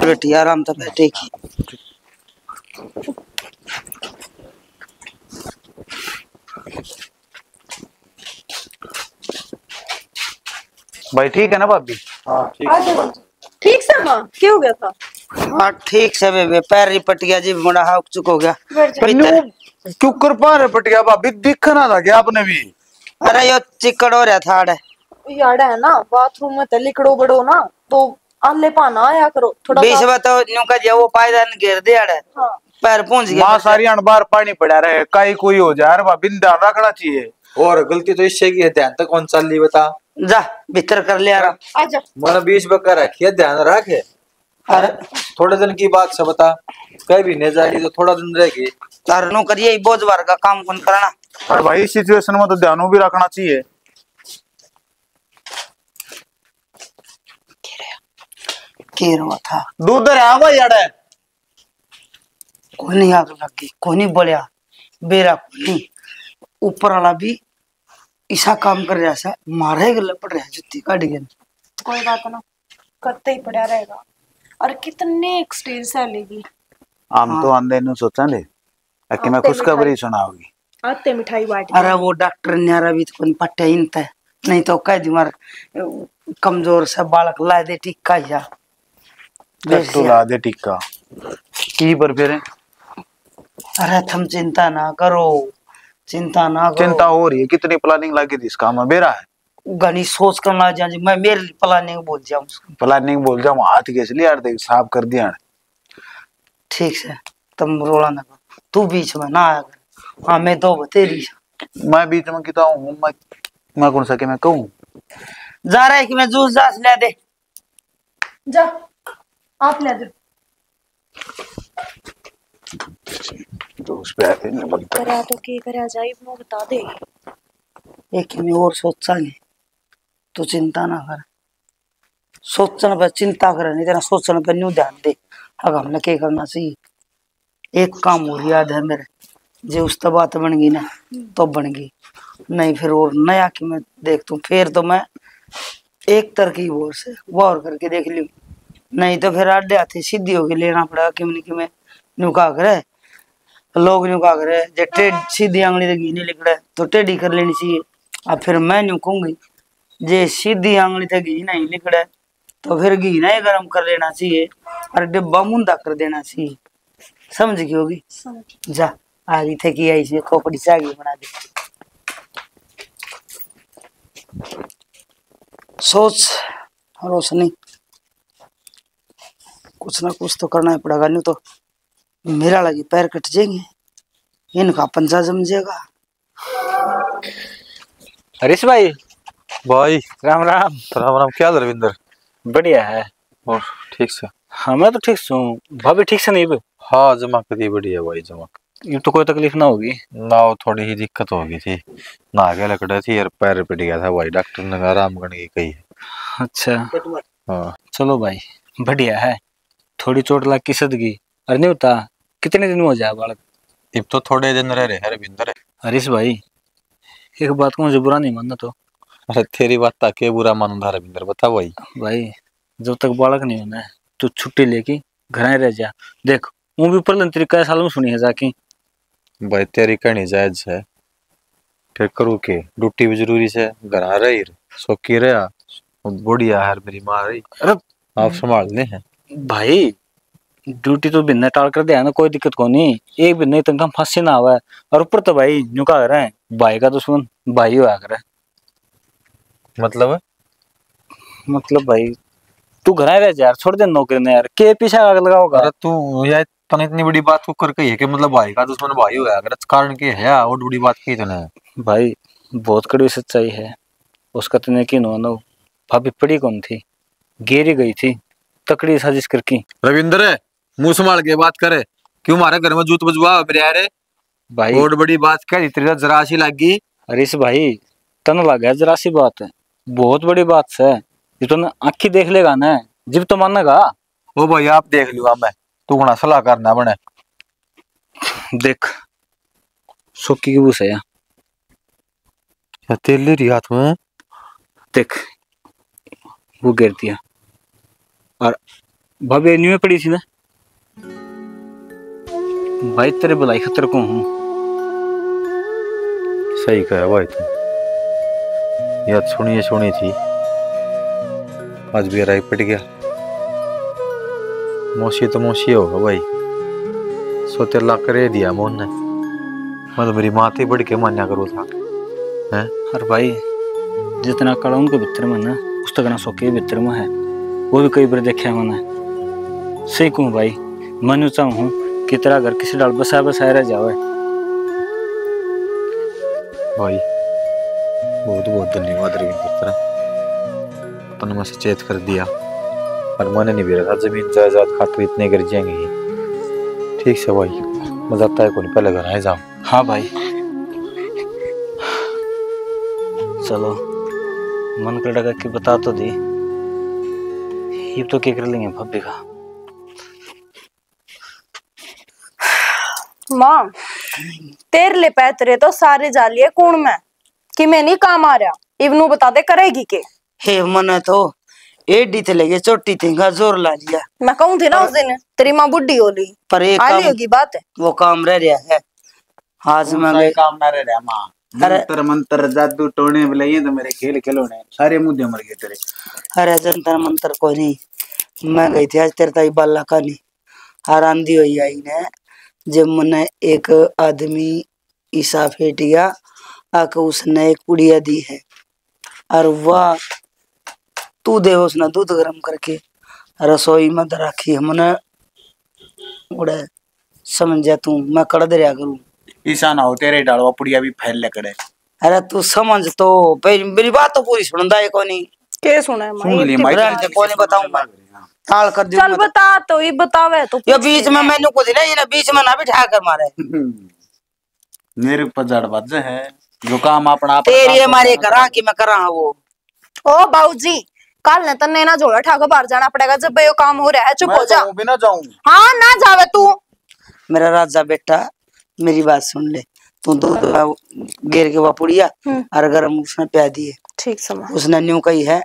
बैठी आराम से बैठे की। भाई ठीक है ना भाभी? हाँ ठीक। ठीक से माँ क्या हो गया था? हाँ ठीक से बे पैर रिपट गया जी, बड़ा हाक चुक हो गया। क्यों कर पा रहे पट गया भाभी? दिखना था क्या आपने भी? अरे यो चिकड़ हो रहा था यार है ना बाथरूम में लिकड़ो बड़ो ना तो आले पाना आया करो थोड़ा। बीच बताओ न्यू का जो वो पायदान घेर दे अड़े। हाँ। पैर पहुंच गया। मां सारी अनबार पानी पड़ा रहे कई कोई हो जाए रे भाभी, ध्यान रखना चाहिए। और गलती तो इससे की है, ध्यान तक कौन चल रही बता। जा भीतर कर ले यार। आजा मैंने 20 बक्का रखी, ध्यान रखे। अरे थोड़े दिन की बात से बता, कहीं भी नहीं जाएगी तो थोड़ा दिन रहेगी। तार नो करिए बोझ भर का काम कौन करना। और भाई इस सिचुएशन में तो ध्यान भी रखना चाहिए। केरवा था दूध रहा भाई यार, कोई नहीं आग लगी, कोई नहीं बोलिया बेरा कोई नहीं। ऊपर वाला भी ऐसा काम कर रहा है, मारे गले पड़ रहा है जुत्ती काट गया। कोई बात ना करते ही पड़ा रहेगा। और कितने एक स्टेज से लेगी। हम तो आंदे नु सोचा ले कि मैं खुशखबरी सुनाऊंगी। आते मिठाई बांट। अरे वो डॉक्टर न्यारा भी तो कोई पट्टे हिंता है, नहीं तो कह दी मार कमजोर से बालक ला दे टिक्का या तो ला दे टिक्का की पर फिर। अरे तुम चिंता ना करो, चिंता ना करो। चिंता हो रही है, कितनी प्लानिंग लगी थी इस काम में बेरा है। गनी सोच कर ना जा, मैं मेरे प्लानिंग बोल जाऊं उसको। प्लानिंग बोल जाऊं हाथ कैसे लिया यार, देख साफ कर दिया। ठीक है तुम रोला ना करो, तू बीच में ना आया कर। हाँ मैं तो तेरी मैं बीच में किता हूँ, मैं कौन सा के मैं कहूँ। जा रहा है कि मैं जूस जास ले दे। जा आप ले दो। तो उस पे आते नहीं बनता। करा तो के करा जाए वो बता दे। एक मैं और सोचा नहीं, तू चिंता ना कर। सोचने पर चिंता करे नहीं, तेरा सोचने पर न्यू ध्यान दे। अब हमने क्या करना चाहिए। एक काम और याद है मेरे, जो उस तो बात बन गई ना तो बन गई, नहीं फिर और नया कि मैं देख तू फिर तो मैं एक तरकीब और से वो करके देख लूँ, नहीं तो फिर आडे हाथी सीधी होके लेना पड़ेगा। कि मैं नुका करे लोग नुका करे जे टेढ़ सीधी आंगली तो घी नहीं लिखड़ा तो टेढ़ी कर लेनी चाहिए। अब फिर मैं न्यू कहूंगी जे सीधी आंगली तो घी नहीं लिखड़ा तो फिर घी नहीं गर्म कर लेना चाहिए और डिब्बा मुंदा कर देना चाहिए। समझ गई होगी? जा आगे थे कि ऐसी खोपड़ी से आगे बना दे। सोच रोशनी, कुछ ना कुछ तो करना ही पड़ेगा, नहीं तो मेरा लगी पैर कट जाएंगे, इनका पंजा जम जाएगा। हरीश भाई भाई राम राम। राम राम, क्या हाल रविंदर? बढ़िया है। और ठीक से? हाँ मैं तो ठीक से हूँ, भाभी ठीक से नहीं भी? हाँ जमा करी बढ़िया भाई जमा। ये तो कोई तकलीफ ना होगी ना, वो थोड़ी ही दिक्कत हो गई थी, ना के लकड़े थी यार, पैर पिट गया था भाई, डॉक्टर ने आराम करने की कही है। अच्छा हाँ चलो भाई बढ़िया है। थोड़ी चोट लग की सदगी और नहीं होता कितने दिन में हो जाए बालक? अब तो थोड़े दिन रह रहे हैं रविंदर। हरीश भाई एक बात को मुझे बुरा नहीं मानना तो। अरे तेरी बात ताके बुरा मानूंगा रविंदर, बता भाई। भाई जब तक बालक नहीं होना है तो छुट्टी लेके घर रह जा। देख वो भी ऊपर तरीका साल में सुनी है जाके। भाई तेरी कहनी जायज है, फिर करूँ के, ड्यूटी भी जरूरी से, घर आ रही सोकी रहा बढ़िया है मेरी माँ रही। अरे आप संभालने हैं भाई ड्यूटी तो बिन्ने टाल कर दिया ना, कोई दिक्कत को नहीं, एक बिन्ने तक हम फंसे ना हुआ है। और ऊपर तो भाई न्यू का रहे हैं भाई का दुश्मन भाई हुआ करे। मतलब भाई तू घर रह जा यार, छोड़ दे नौकरी ने यार, के पीछे आग लगाओगा। अरे तू यार तने इतनी बड़ी बात को कर कही है कि मतलब भाई का दुश्मन भाई हुआ अगर कारण के है और बड़ी बात की तूने। भाई बहुत कड़ी सच्चाई है, उसका तने की नो भाभी पड़ी कौन थी, गेरी गई थी तकड़ी साजिश करके। रविंद्र मुंह संभाल के बात करे, क्यों हमारे घर में जूत बजवा मेरे यार भाई बहुत बड़ी बात कह तेरी जरा सी लगी। हरीश भाई तन लगा जरा सी बात है, बहुत बड़ी बात है, ये तो आखी देख लेगा ना जब तो मानेगा। ओ भाई आप देख लूंगा मैं, तू बना सलाह करना बने। देख सोकी की बूस है या तेल रही हाथ में, देख वो गिर दिया और भाभी न्यू में पड़ी थी ना। भाई तेरे भलाई खतर को हूँ। सही कहा भाई तू, याद सुनी थी आज भी राय पट गया। मौसी तो मौसी होगा भाई, सोते ला करे दिया मोहन ने, मतलब मेरी माँ ही बढ़ के मान्या करो था हैं। और भाई जितना कड़ा उनके भीतर में ना उस तक ना सोके भीतर में है, वो भी कई बार देखा मैंने। सही कहूँ भाई मैं चाहूँ कि तेरा घर किसी डाल बसाया रह जावे। भाई बहुत बहुत धन्यवाद रविंद्र, तूने मैं सचेत कर दिया और मैंने नहीं भी था जमीन जायदाद खातिर इतने गिर जाएंगे ही। ठीक से भाई मैं जाता है कौन पहले घर आए जाऊँ। हाँ भाई चलो मन कर लगा कि बता तो दी, ये तो क्या कर लेंगे भाभी का। माँ तेरे ले पैतरे तो सारे जालिए कौन में कि मैं नहीं काम आ रहा, इवनू बता दे करेगी के। हे मन तो एडी थे लगे चोटी थी जोर ला लिया। मैं कहूँ थे ना उस दिन तेरी माँ बुढ़ी होली पर एक आली होगी बात है, वो काम रह रहा है आज में गए। काम ना रह रहा माँ, जंतर मंतर जादू टोने बुलाइए तो मेरे खेल खिलौने सारे मुद्दे मर गए तेरे। अरे जंतर मंतर को नहीं, मैं गई थी आज तेरे ताई बाला का नहीं आरांधी हुई आई ने, जब मैंने एक आदमी ईसा फेटिया आके उसने एक पुड़िया दी है और वह तू दे उसने दूध गर्म करके रसोई में रखी है। मैंने उड़े समझ जा तू, मैं कर दे रहा करूँ ईसा ना हो तेरे डालवा पुड़िया भी फैल ले करे। अरे तू समझ तो मेरी बात तो पूरी सुनदा है कोनी के सुना है सुन ली माई, कोनी बताऊं मैं ताल कर दूं। चल बता तो ये बतावे तो ये बीच में मैंने कुछ नहीं, ये बीच में ना बिठा कर मारे मेरे ऊपर जड़ बज है जो काम अपना तेरी हमारे करा कि मैं करा वो। ओ बाबूजी कल ने तन्ने ना झोला ठाकर बाहर जाना पड़ेगा, जब ये काम हो रहा है चुप हो जा। बिना जाऊं हाँ ना जावे तू। मेरा राजा बेटा मेरी बात सुन ले, तू तो गेर के वापुड़िया और गरम उसने प्या दिए। ठीक समझ। उसने न्यू कही है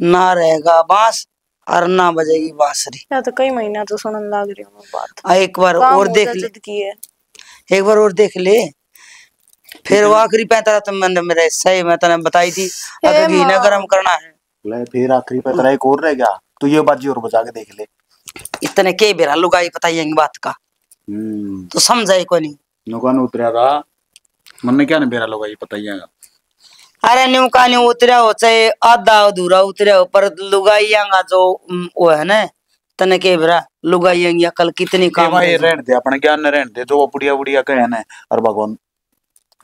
ना रहेगा बांस और ना बजेगी बांसुरी। या तो कई महीना तो सुनने लग रही हूँ बात। एक बार और देख ले, की है एक बार और देख ले, फिर वो आखिरी पैंतरा तो मैंने मेरे सही मैं तने बताई थी अगर घी ना गरम करना है। ले फिर आखिरी पैतरा एक और रह गया, तो ये बाजी और बजा के देख ले। इतने के बेरा लुगाई बताइएंगे बात का तो समझाई को नहीं। नुकान उतरा था मन क्या ना बेरा लोग ये बताइएगा। अरे न्यू का न्यू उतरा हो चाहे आधा अधूरा उतरा हो, पर लुगाइयागा जो वो है ना तने के बेरा लुगाइयागी कल कितनी काम भाई रहने दे अपने ज्ञान न रहने दे, जो वो बुढ़िया बुढ़िया कहे ना और भगवान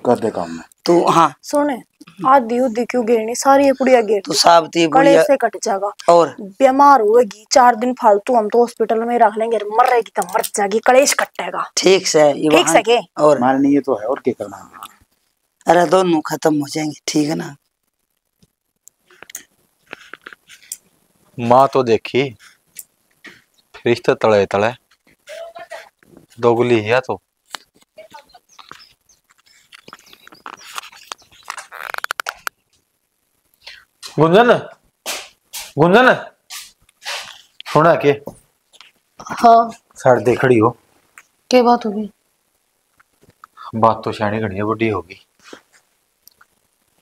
कर दे काम में। तू हाँ सुने आधी उदी क्यों गिरनी, सारी ये पुड़िया गिर तू साबती कड़े बुढ़िया से कट जाएगा और बीमार होगी 4 दिन फालतू हम तो हॉस्पिटल में रख लेंगे, मर रहेगी तो मर जाएगी कलेश कटेगा। ठीक से ये ठीक से के और मारनी ये तो है और क्या करना है। अरे दोनों खत्म हो जाएंगे ठीक है ना। माँ तो देखी रिश्ते तले तले दोगली है तो गुंजन गुंजन सुना के हाँ साइड देख खड़ी हो। क्या बात होगी? बात तो शानी घड़ी बुढ़ी होगी।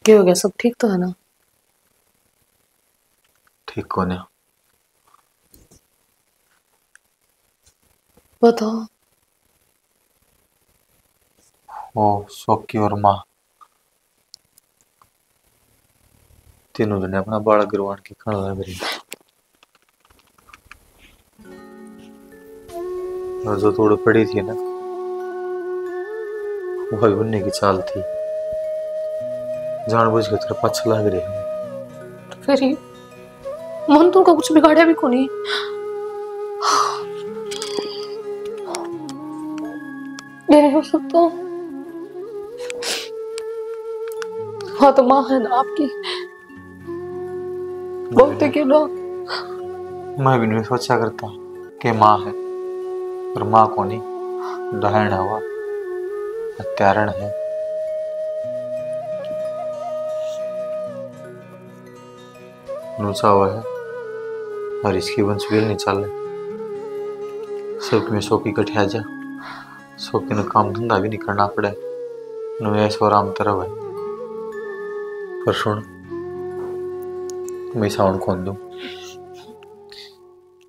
क्या हो गया? सब ठीक तो है ना? ठीक कौन है? बताओ। वो सोकी और माँ तीनों जने अपना बालक गिरवान के खाना लग रही। और जो तोड़ पड़ी थी ना वही बनने की चाल थी। जानबूझ के तरफ अच्छा लग रही है। तो फिर ही मन तो उनका कुछ बिगाड़िया भी को नहीं। ये नहीं हो सकता। हाँ तो माँ है ना आपकी, बहुत है क्यों ना। मैं भी नहीं सोचा करता कि माँ है, पर माँ को नहीं डहन हुआ हत्यारण है। नूचा हुआ है और इसकी वंशवेल नहीं चल। सब में सो की कटिया जा, सो के न काम धंधा भी नहीं करना पड़े, नु ऐसो आराम तरह है। पर सुन, मैं साउंड खोल दूं।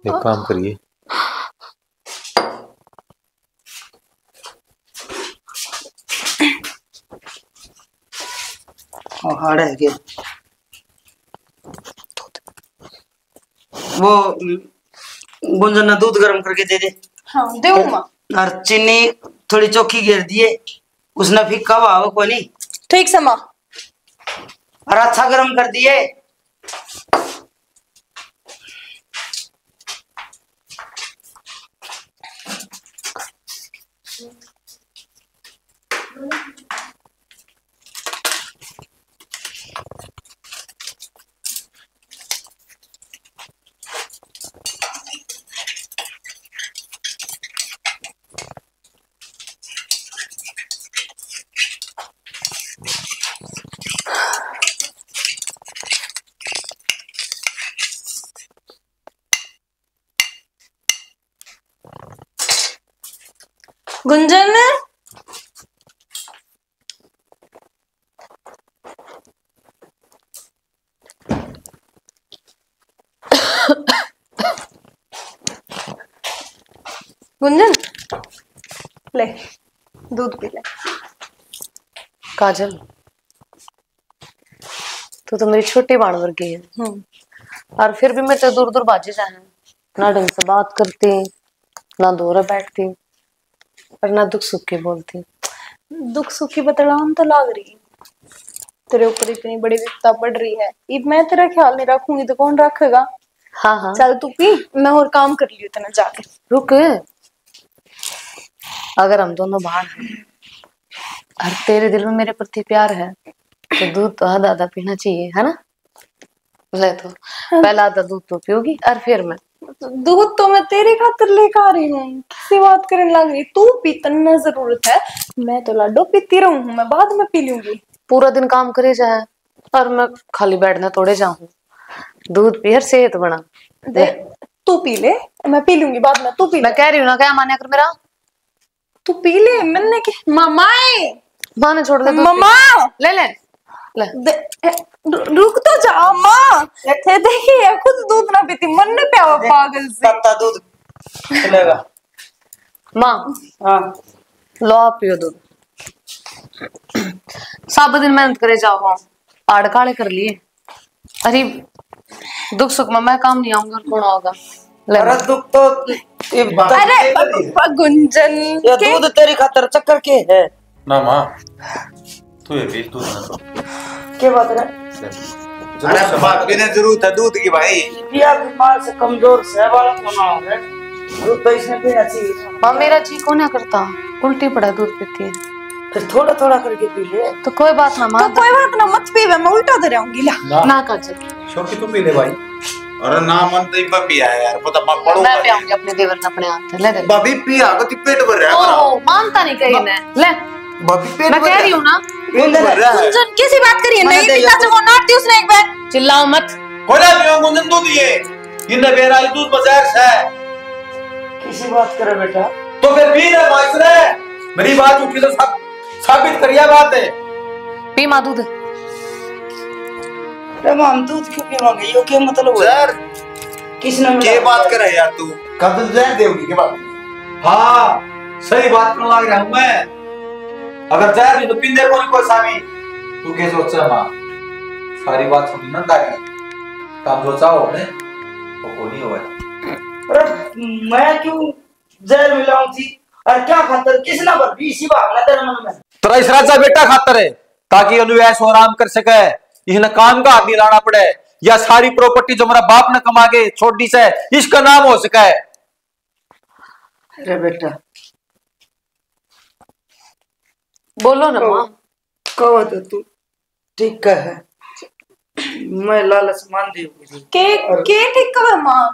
एक काम करिए, हाड़ है के वो गुंजन ने दूध गर्म करके दे दे। हाँ देऊ माँ। और चीनी थोड़ी चौखी घेर दिए, उसने फीका भाव को नहीं। ठीक से माँ। और अच्छा गर्म कर दिए। गुंजन गुंजन ले दूध पी ले। काजल, तो मेरी छोटी बाण वर्गी है। और फिर भी मैं तो दूर दूर बाजे जाना, ना ढंग से बात करती, ना दूर बैठती, और ना दुख सुख के बोलती। दुख सुख की बतलान तो लाग रही है। तेरे ऊपर इतनी बड़ी विपदा पड़ रही है, अब मैं तेरा ख्याल नहीं रखूंगी तो कौन रखेगा। हाँ हाँ चल तू पी, मैं और काम कर लियो तना जाके। रुक। अगर हम दोनों भाण हैं और तेरे दिल में मेरे प्रति प्यार है तो दूध तो आधा आधा पीना चाहिए, है ना? ले तो पहला आधा दूध तो पियोगी और फिर मैं। दूध तो मैं तेरे खातिर लेकर आ रही हूँ, किसी बात करने लग रही। तू पीतना जरूरत है, मैं तो लाडो पीती रहूं, मैं बाद में पी लूंगी। पूरा दिन काम करे जाए और मैं खाली बैठना तोड़े जाऊं। दूध पी और सेहत बना। तू पी ले, मैं पी लूंगी बाद में। तू पी ले। मैं कह रही हूँ ना, क्या मान्या कर मेरा। तू पी ले। मैंने के ममाए माँ ने छोड़ दे मम्मा। ले ले ले। रुक तो जा माँ। देखिए खुद दूध ना पीती, मन ने प्यावा पागल से। तत्ता दूध चलेगा। माँ हाँ लो आप पियो दूध। सब दिन मेहनत करे जाओ, आड़ काले कर लिए। अरे दुख सुख में मैं काम नहीं आऊंगा, कौन आओगा? अरे दुख तो अरे गुंजन ये दूध तेरी खातर चक्कर के है ना माँ तू ये पी दूध ना तो। क्या बात है? अरे बात भी नहीं जरूरत है दूध की भाई। पिया बीमार से कमजोर से बालक होना है, दूध तो इसने पीना चाहिए। माँ मेरा जी को ना करता, उल्टी पड़ा दूध पीती है। फिर थोड़ा थोड़ा करके पी ले। तो कोई बात ना माँ। तो कोई बात ना, मत पी, मैं उल्टा दे रहूंगी। ला ना काजल, शौकी तू पी ले भाई। अरे ना मन तो इब्बा पिया है यार, पता मैं पढ़ूंगा। मैं पियाऊंगी अपने देवर ने अपने हाथ से। ले दे। भाभी पिया को ती पेट भर रहा है मेरा। ओहो मानता नहीं कहीं मैं। ले भाभी पेट मैं भर कह रही हूँ ना। पेट भर रहा है। गुंजन कैसी बात करिए, मैंने नहीं दे पीता दिया तो वो नाटती उसने एक बार। चिल्लाओ मत। कोला पियो गुंजन दूध ये बेरा दूध बाजार से। किसी बात करे बेटा? तो फिर पी ना मास्टर, मेरी बात उठी तो सब साबित करिया बात है। पी माँ दूध। हम दूध क्यों पीवांगे? यो क्या मतलब है यार? किसने क्या बात कर यार तू? कब तक जहर देगी के बात? हाँ सही बात करने लग रहा हूँ मैं। अगर जहर भी तो पीने को नहीं कोई सामी। तू क्या सोचा माँ? सारी बात सुनी ना तारी। काम सोचा हो ने? वो को नहीं हुआ। अरे मैं क्यों जहर मिलाऊं थी? और क्या खातर किसने बर्फी इसी भावना तेरे मन में? तेरा इस राजा बेटा खातर है ताकि अनुयास आराम कर सके, इन्हें काम का हाथ नहीं लाना पड़े, या सारी प्रॉपर्टी जो मेरा बाप ने कमा के छोटी से इसका नाम हो सके। अरे बेटा बोलो ना माँ। कहो तो तू ठीक है। मैं लालच मान दी होगी। के ठीक कब माँ?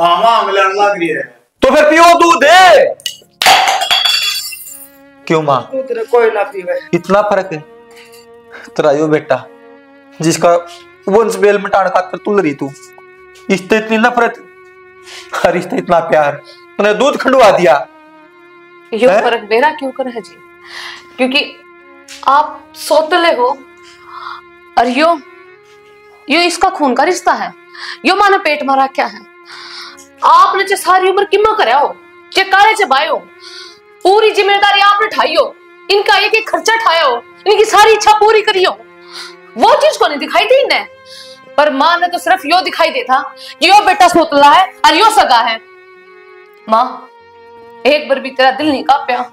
आमा मिलने लग रही है। तो फिर पियो दूध है। क्यों माँ? तेरे कोई ना पीवे। इतना फर्क है तेरा यो बेटा जिसका वंश बेल मिटाने खातर तुल रही तू, इससे इतनी नफरत और इससे इतना प्यार, तूने दूध खंडवा दिया। यो फर्क मेरा क्यों कर है जी? क्योंकि आप सौतले हो और यो इसका खून का रिश्ता है। यो माना पेट में रखा है। आपने जो सारी उम्र किम्मा करया हो, जे काले चे भाई हो, पूरी जिम्मेदारी आपने उठाई हो, इनका एक एक खर्चा उठाया हो, इनकी सारी इच्छा पूरी करी हो। वो चीज को नहीं दिखाई दी इन्हें, पर माँ ने तो सिर्फ यो दिखाई देता कि यो बेटा सोतला है और यो सगा है। माँ एक बार भी तेरा दिल नहीं कांपया?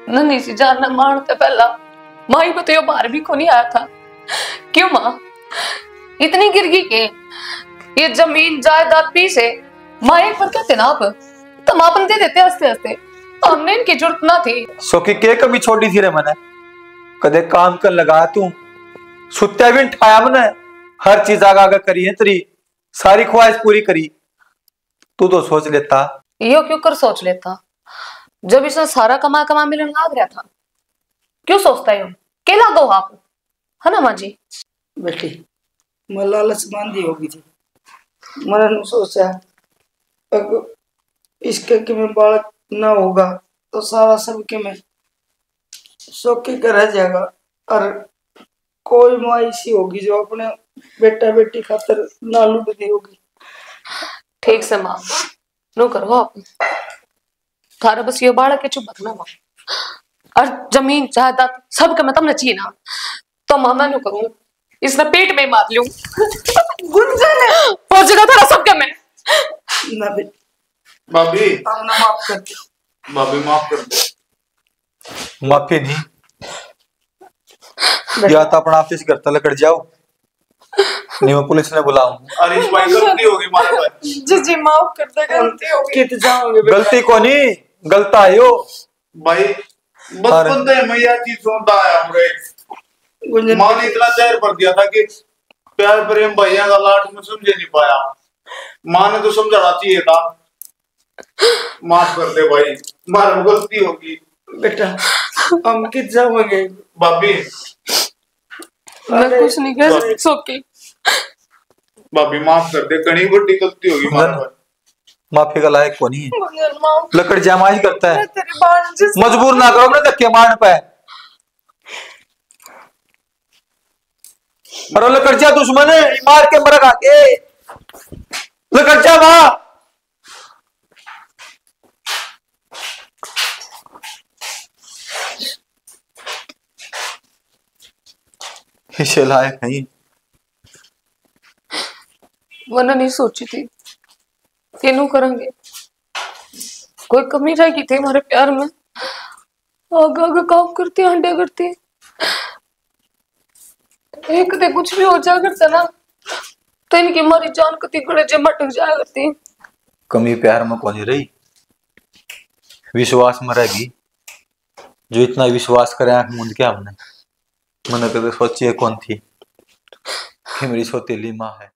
नन्ही सी जान न मारते पहला माँ को तो यो बाहर भी को नहीं आया था। क्यों माँ इतनी गिरगी के ये जमीन जायदाद पी से माँ एक बार कहते ना आप तो माँ अपन दे देते हंसते हंसते। हमने इनकी जरूरत ना थी। सो की के कभी छोड़ी थी रे मैंने? कदे काम कर लगा तू सुत्या भी उठाया मैंने, हर चीज आगा आगा करी है, तेरी सारी ख्वाहिश पूरी करी। तू तो सोच लेता। यो क्यों कर सोच लेता जब इसने सारा कमा मिलने लाग रहा था? क्यों सोचता है के लागो आप, है ना माँ जी? बेटी मैं लालच मान दी होगी थी। मैंने सोचा अगर इसके कि मैं बालक ना होगा तो सारा सब के मैं शौकी का रह जाएगा, और कोई माँ ऐसी होगी जो अपने बेटा बेटी खातर ना लुटती होगी। ठीक से माँ नो करो आप, थारा बस ये बालक के चुप रखना माँ, और जमीन जायदाद सब के मैं तमने चाहिए ना तो माँ मैं नो करूँ, इसने पेट में मार लूं। गुंजन है वो जगह थारा सब के मैं ना बेटी भाभी ना माफ कर दे। भाभी माफ कर दे। माफी नहीं या तो अपना ऑफिस घर तक लकड़ जाओ, नहीं मैं पुलिस ने बुलाऊं। अरे इस भाई गलती होगी मारे भाई। जी माफ कर दे, गलती हो गई। कित जाओगे बेटा? गलती को नहीं गलता है यो भाई बचपन से मैं यह चीज सुनता आया हूँ। माँ ने इतना जहर भर दिया था कि प्यार प्रेम भैया का लाड में समझे नहीं पाया। माँ ने तो समझाना चाहिए था। माफ कर दे भाई, मार गलती होगी। बेटा हम कित जाओगे? भाभी मैं कुछ नहीं कह सकती। भाभी माफ कर दे, कहीं बड़ी गलती होगी मारे भाई। माफी का लायक को नहीं है, गुंजन माफ लकड़ जमाई करता है। तेरी बात जिस मजबूर ना करो अपने धक्के मारने पे। अरे लकड़चा दुश्मन है, मार के मरगा के लकड़चा मां। इसे लायक नहीं। मैंने नहीं सोची थी कि नू करेंगे, कोई कमी रहेगी थी हमारे प्यार में। आगे आगे काम करती अंडे करती एक दे कुछ भी हो जाया करता ना तो इनकी हमारी जान कती गड़े जे मटक जाया करती। कमी प्यार में कौन रही, विश्वास में रहेगी। जो इतना विश्वास करे आंख मूंद के हमने, मैंने कभी सोची कौन थी कि मेरी सौतेली माँ है।